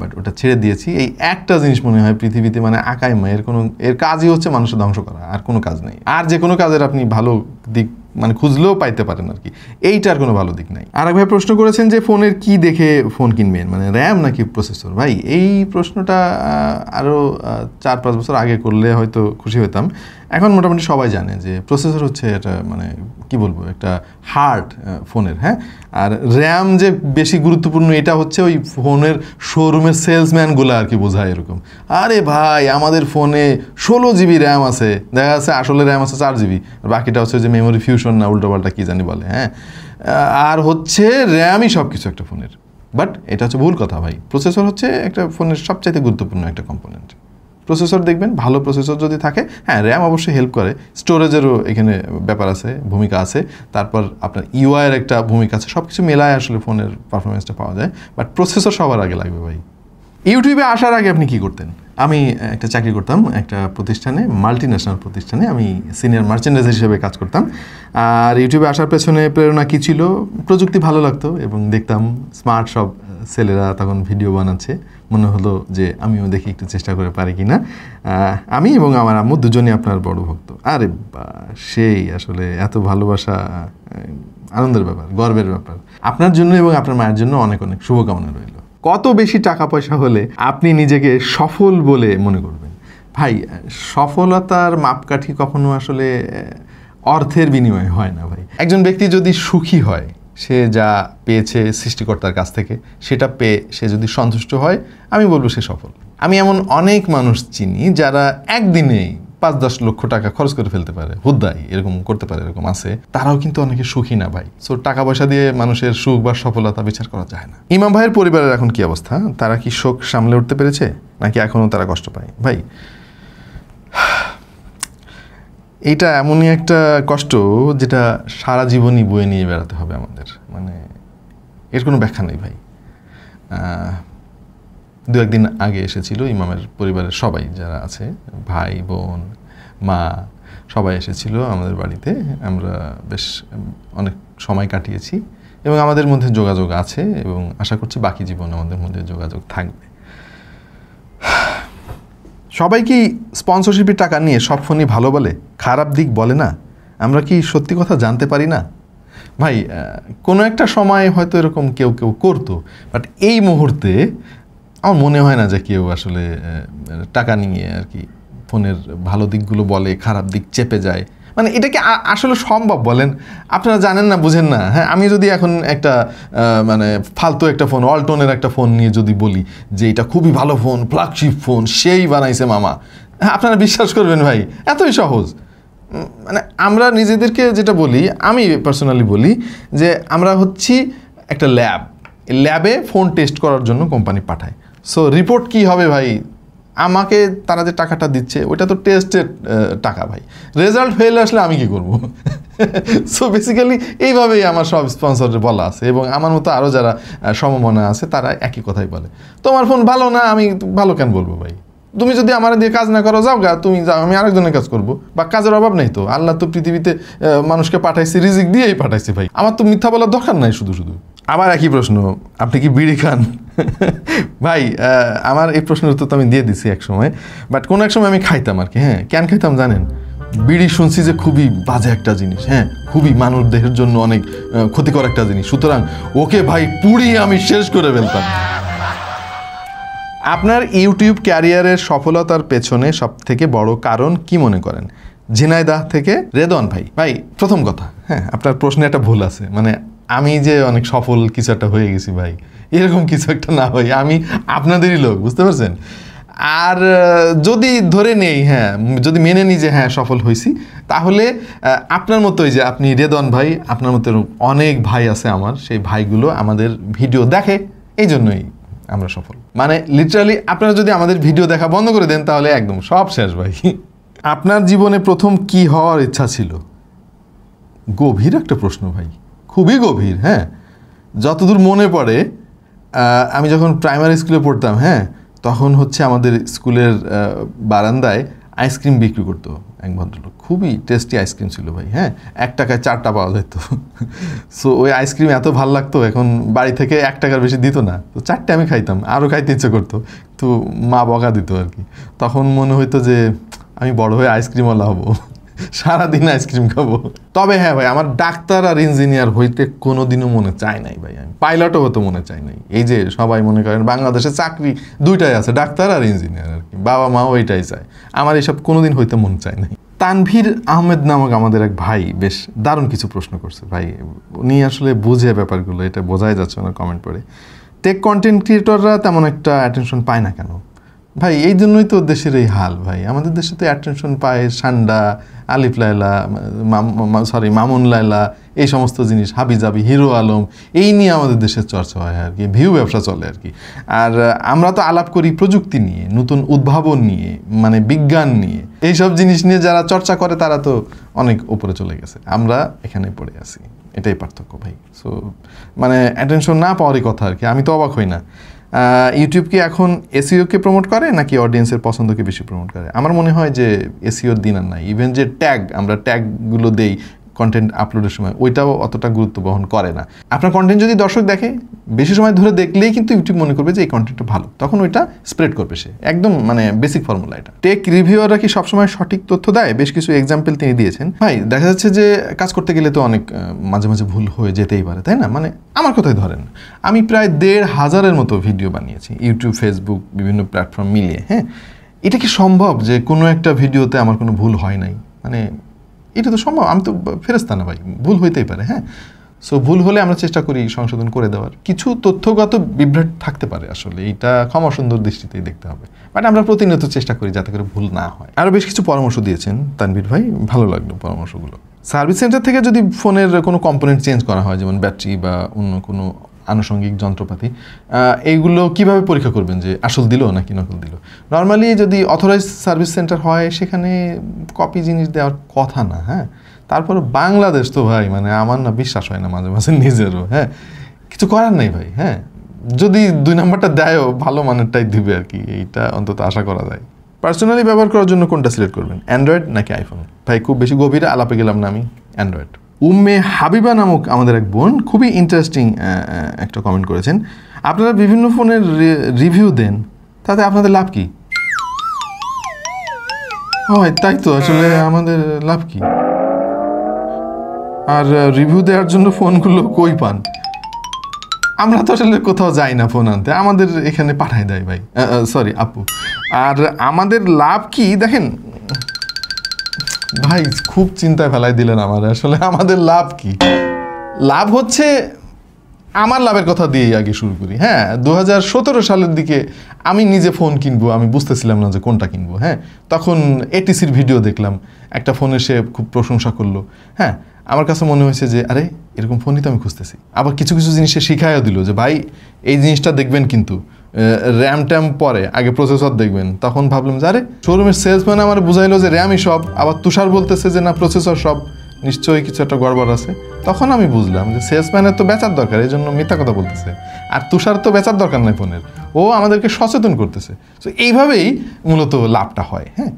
বাট ওটা ছেড়ে দিয়েছি। এই একটা জিনিস মনে হয় পৃথিবীতে মানে আকাই মায়ের এর কাজই হচ্ছে মানুষের ধ্বংস করা, আর কোনো কাজ নেই। আর যে কোনো কাজের আপনি ভালো দিক মানে খুঁজলেও পাইতে পারেন আর কি, এইটার কোনো ভালো দিক নাই। আর এক ভাই প্রশ্ন করেছেন যে ফোনের কি দেখে ফোন কিনবেন, মানে র্যাম নাকি প্রসেসর? ভাই, এই প্রশ্নটা আরও 4-5 বছর আগে করলে হয়তো খুশি হতাম। এখন মোটামুটি সবাই জানে যে প্রসেসর হচ্ছে এটা মানে কি বলবো, একটা হার্ট ফোনের। হ্যাঁ, আর র্যাম যে বেশি গুরুত্বপূর্ণ এটা হচ্ছে ওই ফোনের শোরুমের সেলসম্যানগুলো আর কি বোঝায় এরকম। আরে ভাই, আমাদের ফোনে 16 GB র্যাম আছে, দেখা যাচ্ছে আসলে র্যাম আছে 4 GB, আর বাকিটা হচ্ছে যে মেমোরি ফিউশন না উল্টোপাল্টা কী জানি বলে। হ্যাঁ, আর হচ্ছে র্যামই সব কিছু একটা ফোনের, বাট এটা হচ্ছে ভুল কথা ভাই। প্রসেসর হচ্ছে একটা ফোনের সবচাইতে গুরুত্বপূর্ণ একটা কম্পোনেন্ট। প্রসেসর দেখবেন, ভালো প্রসেসর যদি থাকে, হ্যাঁ র্যাম অবশ্যই হেল্প করে, স্টোরেজেরও এখানে ব্যাপার আছে, ভূমিকা আছে, তারপর আপনার ইউআইয়ের একটা ভূমিকা আছে, সব কিছু মেলায় আসলে ফোনের পারফরমেন্সটা পাওয়া যায়। বাট প্রসেসর সবার আগে লাগবে ভাই। ইউটিউবে আসার আগে আপনি কি করতেন? আমি একটা চাকরি করতাম একটা প্রতিষ্ঠানে, মাল্টি ন্যাশনাল প্রতিষ্ঠানে, আমি সিনিয়র মার্চেন্ডাইজার হিসেবে কাজ করতাম। আর ইউটিউবে আসার পেছনে প্রেরণা কী ছিল? প্রযুক্তি ভালো লাগতো এবং দেখতাম স্মার্ট সব ছেলেরা তখন ভিডিও বানাচ্ছে, মনে হলো যে আমিও দেখি একটু চেষ্টা করে পারি কি না। আমি এবং আমার আম্মু দুজনই আপনার বড় ভক্ত। আরে সেই আসলে এত ভালোবাসা, আনন্দের ব্যাপার, গর্বের ব্যাপার। আপনার জন্য এবং আপনার মায়ের জন্য অনেক অনেক শুভকামনা রইল। কত বেশি টাকা পয়সা হলে আপনি নিজেকে সফল বলে মনে করবেন? ভাই, সফলতার মাপকাঠি কখনো আসলে অর্থের বিনিময়ে হয় না ভাই। একজন ব্যক্তি যদি সুখী হয়, সে যা পেয়েছে সৃষ্টিকর্তার কাছ থেকে, সেটা পেয়ে সে যদি সন্তুষ্ট হয়, আমি বলবো সে সফল। আমি এমন অনেক মানুষ চিনি যারা একদিনেই 5-10 লক্ষ টাকা খরচ করে ফেলতে পারে, হুদ্দাই এরকম করতে পারে, এরকম আছে, তারাও কিন্তু অনেকে সুখী না ভাই। সো টাকা পয়সা দিয়ে মানুষের সুখ বা সফলতা বিচার করা যায় না। ইমাম ভাইয়ের পরিবারের এখন কি অবস্থা? তারা কি শোক সামলে উঠতে পেরেছে, নাকি এখনও তারা কষ্ট পায়? ভাই, এইটা এমনই একটা কষ্ট যেটা সারা জীবনই বয়ে নিয়ে বেড়াতে হবে আমাদের, মানে এর কোনো ব্যাখ্যা নেই ভাই। 2-1 দিন আগে এসেছিল ইমামের পরিবারের সবাই যারা আছে, ভাই বোন মা সবাই এসেছিল আমাদের বাড়িতে। আমরা বেশ অনেক সময় কাটিয়েছি এবং আমাদের মধ্যে যোগাযোগ আছে এবং আশা করছি বাকি জীবন আমাদের মধ্যে যোগাযোগ থাকবে। সবাই কি স্পন্সরশিপের টাকা নিয়ে সব ফোনই ভালো বলে, খারাপ দিক বলে না? আমরা কি সত্যি কথা জানতে পারি না? ভাই, কোনো একটা সময় হয়তো এরকম কেউ কেউ করতো, বাট এই মুহূর্তে আমার মনে হয় না যে কেউ আসলে টাকা নিয়ে আর কি ফোনের ভালো দিকগুলো বলে, খারাপ দিক চেপে যায়। মানে এটা কি আসলে সম্ভব বলেন? আপনারা জানেন না, বুঝেন না। হ্যাঁ, আমি যদি এখন একটা মানে ফালতু একটা ফোন, অল্টনের একটা ফোন নিয়ে যদি বলি যে এটা খুবই ভালো ফোন, ফ্ল্যাগশিপ ফোন, সেই বানাইছে মামা, হ্যাঁ আপনারা বিশ্বাস করবেন ভাই? এতই সহজ। মানে আমরা নিজেদেরকে যেটা বলি, আমি পার্সোনালি বলি যে আমরা হচ্ছি একটা ল্যাব। ল্যাবে ফোন টেস্ট করার জন্য কোম্পানি পাঠায়। সো রিপোর্ট কি হবে ভাই? আমাকে তারা যে টাকাটা দিচ্ছে ওইটা তো টেস্টের টাকা ভাই। রেজাল্ট ফেল আসলে আমি কি করব? সো বেসিক্যালি এইভাবেই আমার সব স্পন্সরের বলা আছে এবং আমার মতো আরও যারা সমমনা আছে তারা একই কথাই বলে, তোমার ফোন ভালো না, আমি ভালো কেন বলবো ভাই? তুমি যদি আমার দিয়ে কাজ না করো, যাও গা, তুমি যাও, আমি আরেকজনের কাজ করবো। বা কাজের অভাব নেই তো, আল্লাহ তো পৃথিবীতে মানুষকে পাঠাইছে, রিজিক দিয়েই পাঠাইছে ভাই। আমার তো মিথ্যা বলার দরকার নাই শুধু শুধু। আবার একই প্রশ্ন, আপনি কি বিড়ি খান? ভাই, আমার এই প্রশ্নের উত্তর তো আমি দিয়ে দিছি এক সময়, বাট কোনো এক সময় আমি খাইতাম আর কি। হ্যাঁ, কেন খাইতাম জানেন? বিড়ি শুনছি যে খুবই বাজে একটা জিনিস, হ্যাঁ খুবই মানব দেহের জন্য অনেক ক্ষতিকর একটা জিনিস, সুতরাং ওকে ভাই পুড়িয়ে আমি শেষ করে ফেলতাম। আপনার ইউটিউব ক্যারিয়ারের সফলতার পেছনে সবথেকে বড় কারণ কি মনে করেন? ঝিনাইদহ থেকে রেদওয়ান ভাই। ভাই, প্রথম কথা, হ্যাঁ আপনার প্রশ্নে একটা ভুল আছে। মানে আমি যে অনেক সফল কিছু একটা হয়ে গেছি ভাই, এরকম কিছু একটা না ভাই, আমি আপনাদেরই লোক, বুঝতে পারছেন? আর যদি ধরে নেই, হ্যাঁ যদি মেনে নিই যে হ্যাঁ সফল হয়েছি, তাহলে আপনার মতোই যে আপনি রেদওয়ান ভাই, আপনার মতো অনেক ভাই আছে আমার, সেই ভাইগুলো আমাদের ভিডিও দেখে, এই জন্যই আমরা সফল। মানে লিটারালি আপনারা যদি আমাদের ভিডিও দেখা বন্ধ করে দেন তাহলে একদম সব শেষ ভাই। আপনার জীবনে প্রথম কি হওয়ার ইচ্ছা ছিল? গভীর একটা প্রশ্ন ভাই, খুবই গভীর। হ্যাঁ, যতদূর মনে পড়ে, আমি যখন প্রাইমারি স্কুলে পড়তাম, হ্যাঁ তখন হচ্ছে আমাদের স্কুলের বারান্দায় আইসক্রিম বিক্রি করতো এক ভদ্রলোক, খুবই টেস্টি আইসক্রিম ছিল ভাই। হ্যাঁ, 1 টাকায় 4টা পাওয়া যেত। সো ওই আইসক্রিম এত ভালো লাগতো, এখন বাড়ি থেকে 1 টাকার বেশি দিত না, তো 4টে আমি খাইতাম, আরও খাইতে ইচ্ছে করতো, তো মা বকা দিত আর কি। তখন মনে হইতো যে আমি বড় হয়ে আইসক্রিমওয়ালা হবো, সারাদিন আইসক্রিম খাবো। তবে হ্যাঁ ভাই, আমার ডাক্তার আর ইঞ্জিনিয়ার হইতে কোনোদিনও মনে চায় নাই ভাই, আমি পাইলটও হতে মনে চাই নাই। এই যে সবাই মনে করেন বাংলাদেশে চাকরি 2টাই আছে, ডাক্তার আর ইঞ্জিনিয়ার আর কি, বাবা মাও ওইটাই চায়, আমার এইসব কোনোদিন হইতে মন চায় নাই। তানভীর আহমেদ নামক আমাদের এক ভাই বেশ দারুণ কিছু প্রশ্ন করছে ভাই, উনি আসলে বুঝে ব্যাপারগুলো, এটা বোঝাই যাচ্ছে না কমেন্ট পড়ে। টেক কন্টেন্ট ক্রিয়েটররা তেমন একটা অ্যাটেনশন পায় না কেন? ভাই এই জন্যই তো দেশের এই হাল ভাই। আমাদের দেশে তো অ্যাটেনশন পায় সান্ডা, আলিফ লায়লা, মামুন লায়লা, এই সমস্ত জিনিস, হাবিজাবি, হিরো আলম, এই নিয়ে আমাদের দেশের চর্চা হয় আর কি, ভিউ ব্যবসা চলে আর কি। আর আমরা তো আলাপ করি প্রযুক্তি নিয়ে, নতুন উদ্ভাবন নিয়ে, মানে বিজ্ঞান নিয়ে, এইসব জিনিস নিয়ে যারা চর্চা করে তারা তো অনেক উপরে চলে গেছে, আমরা এখানে পড়ে আছি, এটাই পার্থক্য ভাই। সো মানে অ্যাটেনশন না পাওয়ারই কথা আর কি। আমি তো অবাক হই না ইউটিউব কি এখন এসইওকে প্রমোট করে নাকি অডিয়েন্সের পছন্দকে বেশি প্রমোট করে। আমার মনে হয় যে এসইওর দিন আর নাই। ইভেন যে আমরা ট্যাগগুলো দেই কন্টেন্ট আপলোডের সময়, ওইটাও অতটা গুরুত্ব বহন করে না। আপনার কন্টেন্ট যদি দর্শক দেখে, বেশি সময় ধরে দেখলেই কিন্তু ইউটিউব মনে করবে যে এই কন্টেন্টটা ভালো, তখন ওইটা স্প্রেড করবে সে। একদম মানে বেসিক ফর্মুলা এটা। টেক রিভিউয়াররা কি সবসময় সঠিক তথ্য দেয়? বেশ কিছু এক্সাম্পল তিনি দিয়েছেন। ভাই দেখা যাচ্ছে যে কাজ করতে গেলে তো অনেক মাঝে মাঝে ভুল হয়ে যেতেই পারে, তাই না? মানে আমার কথাই ধরেন, আমি প্রায় 1,500-এর মতো ভিডিও বানিয়েছি ইউটিউব, ফেসবুক, বিভিন্ন প্ল্যাটফর্ম মিলিয়ে। হ্যাঁ, এটা কি সম্ভব যে কোনো একটা ভিডিওতে আমার কোনো ভুল হয় নাই? মানে এটা তো সম্ভব, আমি তো ফেরেশতা না ভাই, ভুল হইতেই পারে। হ্যাঁ, সো ভুল হলে আমরা চেষ্টা করি সংশোধন করে দেওয়ার। কিছু তথ্যগত বিভ্রাট থাকতে পারে, আসলে এটা ক্ষমা সুন্দর দৃষ্টিতেই দেখতে হবে, বাট আমরা প্রতিনিয়ত চেষ্টা করি যাতে করে ভুল না হয়। আরও বেশ কিছু পরামর্শ দিয়েছেন তানভীর ভাই, ভালো লাগলো পরামর্শগুলো। সার্ভিস সেন্টার থেকে যদি ফোনের কোনো কম্পোনেন্ট চেঞ্জ করা হয়, যেমন ব্যাটারি বা অন্য কোনো আনুষঙ্গিক যন্ত্রপাতি, এইগুলো কিভাবে পরীক্ষা করবেন যে আসল দিল নাকি নকল দিল? নর্মালি যদি অথরাইজ সার্ভিস সেন্টার হয়, সেখানে কপি জিনিস দেওয়ার কথা না। হ্যাঁ, তারপর বাংলাদেশ তো ভাই, মানে আমার না বিশ্বাস হয় না মাঝে মাঝে নিজেরও। হ্যাঁ, কিছু করার নেই ভাই। হ্যাঁ, যদি 2 নাম্বারটা দেয়ও, ভালো মানেরটাই দিবে আর কি, এইটা অন্তত আশা করা যায়। পার্সোনালি ব্যবহার করার জন্য কোনটা সিলেক্ট করবেন, অ্যান্ড্রয়েড নাকি আইফোন? ভাই খুব বেশি গভীরে আলাপে গেলাম না আমি, অ্যান্ড্রয়েড। উম্মে হাবিবা নামক আমাদের এক বোন খুবই ইন্টারেস্টিং একটা কমেন্ট করেছেন। আপনারা বিভিন্ন ফোনের রিভিউ দেন, তাতে আপনাদের লাভ কি? হয় তাই তো, আসলে আমাদের লাভ কি? আর রিভিউ দেওয়ার জন্য ফোনগুলো কই পান? আমরা তো আসলে কোথাও যাই না ফোন আনতে, আমাদের এখানে পাঠায় দেয় ভাই, সরি আপু। আর আমাদের লাভ কি দেখেন ভাই, খুব চিন্তায় ফেলাই দিলেন আমার। আসলে আমাদের লাভ কি? লাভ হচ্ছে, আমার লাভের কথা দিয়েই আগে শুরু করি। হ্যাঁ, 2017 সালের দিকে আমি নিজে ফোন কিনবো, আমি বুঝতেছিলাম না যে কোনটা কিনবো। হ্যাঁ, তখন এটিসির ভিডিও দেখলাম, একটা ফোনে সে খুব প্রশংসা করলো। হ্যাঁ, আমার কাছে মনে হয়েছে যে আরে এরকম ফোনই তো আমি খুঁজতেছি। আবার কিছু কিছু জিনিস সে শিখাইও দিল যে ভাই এই জিনিসটা দেখবেন, কিন্তু র্যাম ট্যাম পরে, আগে প্রসেসর দেখবেন। তখন ভাবলাম যে আরে শোরুমের সেলসম্যান আমার বুঝাইলো যে র্যামই সব, আবার তুষার বলতেছে যে না প্রসেসর সব, নিশ্চয়ই কিছু একটা গড়বড় আছে। তখন আমি বুঝলাম যে সেলসম্যানের তো বেচার দরকার, এই জন্য মিথ্যা কথা বলতেছে। আর তুষার তো বেচার দরকার নাই ফোনের, ও আমাদেরকে সচেতন করতেছে। তো এইভাবেই মূলত লাভটা হয়। হ্যাঁ,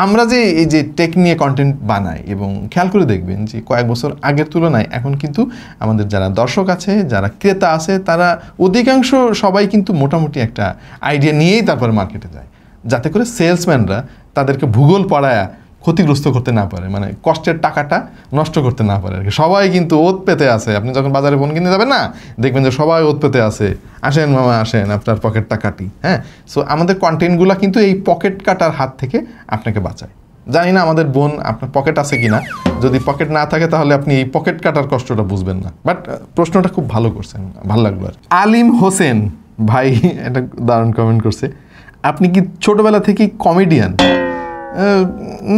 আমরা যে এই যে টেক নিয়ে কন্টেন্ট বানাই, এবং খেয়াল করে দেখবেন যে কয়েক বছর আগের তুলনায় এখন কিন্তু আমাদের যারা দর্শক আছে, যারা ক্রেতা আছে, তারা অধিকাংশ সবাই কিন্তু মোটামুটি একটা আইডিয়া নিয়েই তারপরে মার্কেটে যায়, যাতে করে সেলসম্যানরা তাদেরকে ভূগোল পড়ায়া ক্ষতিগ্রস্ত করতে না পারে, মানে কষ্টের টাকাটা নষ্ট করতে না পারে আর কি। সবাই কিন্তু ওত পেতে আছে। আপনি যখন বাজারে ফোন কিনতে যাবেন না, দেখবেন যে সবাই ওত পেতে আছে, আসেন মামা আসেন, আপনার পকেটটা কাটি। হ্যাঁ, সো আমাদের কন্টেন্টগুলো কিন্তু এই পকেট কাটার হাত থেকে আপনাকে বাঁচায়। জানি না আমাদের বোন আপনার পকেট আছে কিনা, যদি পকেট না থাকে তাহলে আপনি এই পকেট কাটার কষ্টটা বুঝবেন না। বাট প্রশ্নটা খুব ভালো করছেন, ভালো লাগলো আর। আলিম হোসেন ভাই একটা দারুণ কমেন্ট করছে, আপনি কি ছোটবেলা থেকেই কমেডিয়ান?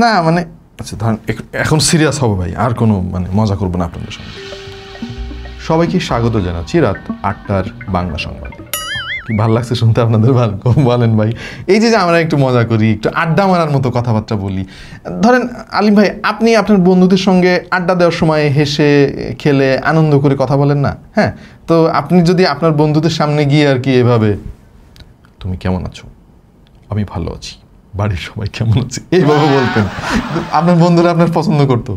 না মানে আচ্ছা ধরেন এখন সিরিয়াস হবো ভাই, আর কোনো মানে মজা করবো না আপনাদের সঙ্গে। সবাইকে স্বাগত জানাচ্ছি রাত 8টার বাংলা সংবাদে। কি ভালো লাগছে শুনতে আপনাদের? বলেন ভাই, এই যে আমরা একটু মজা করি, একটু আড্ডা মারার মতো কথাবার্তা বলি। ধরেন আলিম ভাই, আপনি আপনার বন্ধুদের সঙ্গে আড্ডা দেওয়ার সময় হেসে খেলে আনন্দ করে কথা বলেন না? হ্যাঁ, তো আপনি যদি আপনার বন্ধুদের সামনে গিয়ে আর কি এভাবে, তুমি কেমন আছো, আমি ভালো আছি, বাড়ির সবাই কেমন আছে, এইভাবে বলতেন, আপনার বন্ধুরা আপনার পছন্দ করতো।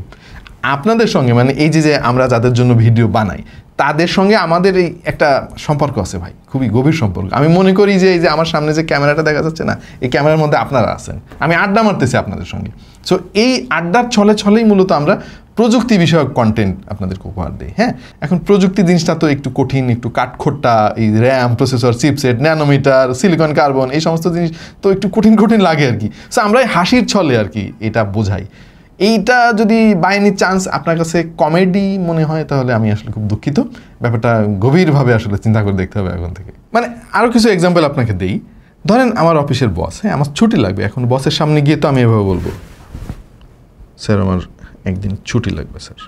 আপনাদের সঙ্গে মানে এই যে আমরা যাদের জন্য ভিডিও বানাই, তাদের সঙ্গে আমাদের এই একটা সম্পর্ক আছে ভাই, খুবই গভীর সম্পর্ক। আমি মনে করি যে এই যে আমার সামনে যে ক্যামেরাটা দেখা যাচ্ছে না, এই ক্যামেরার মধ্যে আপনারা আছেন, আমি আড্ডা মারতেছি আপনাদের সঙ্গে। সো এই আড্ডার ছলেই মূলত আমরা প্রযুক্তি বিষয়ক কন্টেন্ট আপনাদেরকে উপহার দিই। হ্যাঁ, এখন প্রযুক্তি জিনিসটা তো একটু কঠিন, একটু কাঠখোট্টা, এই RAM, processor, chipset, nanometre, silicon carbon, এই সমস্ত জিনিস তো একটু কঠিন লাগে আর কি। সো আমরা হাসির ছলে আর কি এটা বোঝাই। এইটা যদি বাই এনি চান্স আপনার কাছে কমেডি মনে হয়, তাহলে আমি আসলে খুব দুঃখিত। ব্যাপারটা গভীরভাবে আসলে চিন্তা করে দেখতে হবে এখন থেকে। মানে আরও কিছু এক্সাম্পল আপনাকে দিই। ধরেন আমার অফিসের বস, হ্যাঁ, আমার ছুটি লাগবে, এখন বসের সামনে গিয়ে তো আমি এভাবে বলবো, স্যার আমার একদিন ছুটি লাগবে স্যার,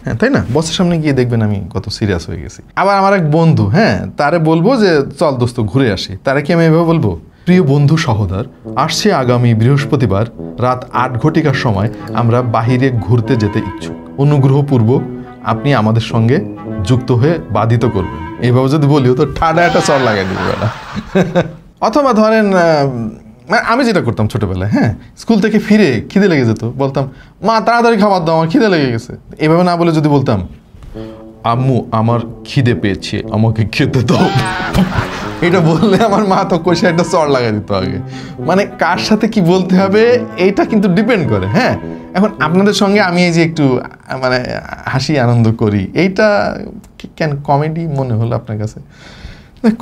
হ্যাঁ, তাই না? বসের সামনে গিয়ে দেখবেন আমি কত সিরিয়াস হয়ে গেছি। আবার আমার এক বন্ধু, হ্যাঁ, তারে বলবো যে চল দোস্ত ঘুরে আসি, তারা কি আমি এভাবে বলবো, প্রিয় বন্ধু সহোদর, আসছে আগামী বৃহস্পতিবার রাত 8 ঘটিকার সময় আমরা বাহিরে ঘুরতে যেতে ইচ্ছুক, অনুগ্রহপূর্বক আপনি আমাদের সঙ্গে যুক্ত হয়ে বাধিত করবেন। এইভাবে যদি বলিও তো ঠাডা একটা চর লাগাই দিবে বেটা। অথবা ধরেন আমি যেটা করতাম ছোটবেলায়, হ্যাঁ, স্কুল থেকে ফিরে খিদে লেগে যেত, বলতাম মা তাড়াতাড়ি খাবার দাও, আমার খিদে লেগে গেছে। এভাবে না বলে যদি বলতাম আম্মু আমার খিদে পেয়েছে, আমাকে খেতে দাও, এটা বললে আমার মা তো কষে একটা চড় লাগাই দিত আগে। মানে কার সাথে কি বলতে হবে এইটা কিন্তু ডিপেন্ড করে। হ্যাঁ, এখন আপনাদের সঙ্গে আমি এই যে একটু মানে হাসি আনন্দ করি, এইটা কেন কমেডি মনে হলো আপনার কাছে?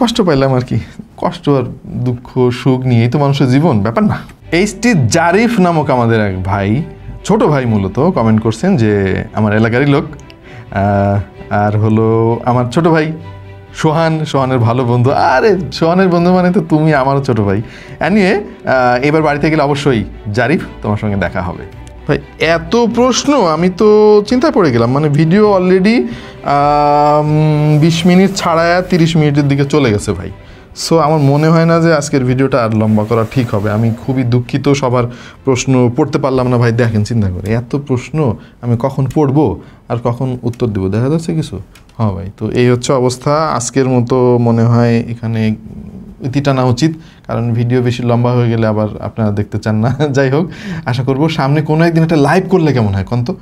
কষ্ট পাইলাম আর কি, কষ্ট আর দুঃখ সুখ নিয়েই তো মানুষের জীবন, ব্যাপার না। এইচটি জারিফ নামক আমাদের এক ভাই, ছোট ভাই মূলত, কমেন্ট করছেন যে আমার এলাকারই লোক, আর হলো আমার ছোট ভাই সোহানের ভালো বন্ধু। আরে সোহানের বন্ধু মানে তো তুমি আমারও ছোট ভাই। নিয়ে এবার বাড়িতে গেলে অবশ্যই জারিফ তোমার সঙ্গে দেখা হবে। ভাই এত প্রশ্ন, আমি তো চিন্তায় পড়ে গেলাম। মানে ভিডিও অলরেডি 20 মিনিট ছাড়ায় 30 মিনিটের দিকে চলে গেছে ভাই। সো আমার মনে হয় না যে আজকের ভিডিওটা আর লম্বা করা ঠিক হবে। আমি খুবই দুঃখিত, সবার প্রশ্ন পড়তে পারলাম না ভাই। দেখেন, চিন্তা করে এত প্রশ্ন আমি কখন পড়বো আর কখন উত্তর দেবো, দেখা যাচ্ছে কিছু। হ্যাঁ ভাই, তো এই হচ্ছে অবস্থা। আজকের মতো মনে হয় এখানে ইতি টানা উচিত, কারণ ভিডিও বেশি লম্বা হয়ে গেলে আবার আপনারা দেখতে চান না। যাই হোক, আশা করবো সামনে কোনো একদিন একটা লাইভ করলে কেমন হয়, তো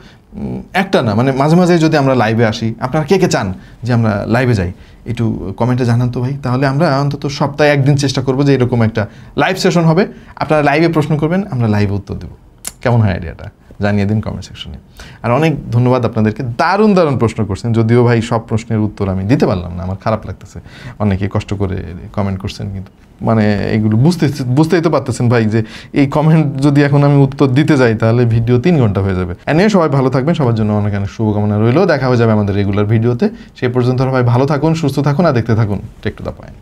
একটা না, মানে মাঝে মাঝে যদি আমরা লাইভে আসি, আপনারা কে কে চান যে আমরা লাইভে যাই একটু কমেন্টে জানান তো ভাই। তাহলে আমরা অন্তত সপ্তাহে একদিন চেষ্টা করবো যে এরকম একটা লাইভ সেশন হবে, আপনারা লাইভে প্রশ্ন করবেন, আমরা লাইভে উত্তর দেবো। কেমন হয় আইডিয়াটা? জানিয়ে দিন কমেন্ট সেকশনে। আর অনেক ধন্যবাদ আপনাদেরকে, দারুণ দারুণ প্রশ্ন করছেন। যদিও ভাই সব প্রশ্নের উত্তর আমি দিতে পারলাম না, আমার খারাপ লাগতেছে। অনেকে কষ্ট করে কমেন্ট করছেন, কিন্তু মানে এগুলো বুঝতেই তো পারতেছেন ভাই যে এই কমেন্ট যদি এখন আমি উত্তর দিতে যাই তাহলে ভিডিও 3 ঘন্টা হয়ে যাবে। এনিওয়ে সবাই ভালো থাকবেন, সবার জন্য অনেক অনেক শুভকামনা রইলো। দেখা হয়ে যাবে আমাদের রেগুলার ভিডিওতে। সেই পর্যন্ত সবাই ভালো থাকুন, সুস্থ থাকুন আর দেখতে থাকুন টেক টু দ্য পয়েন্ট।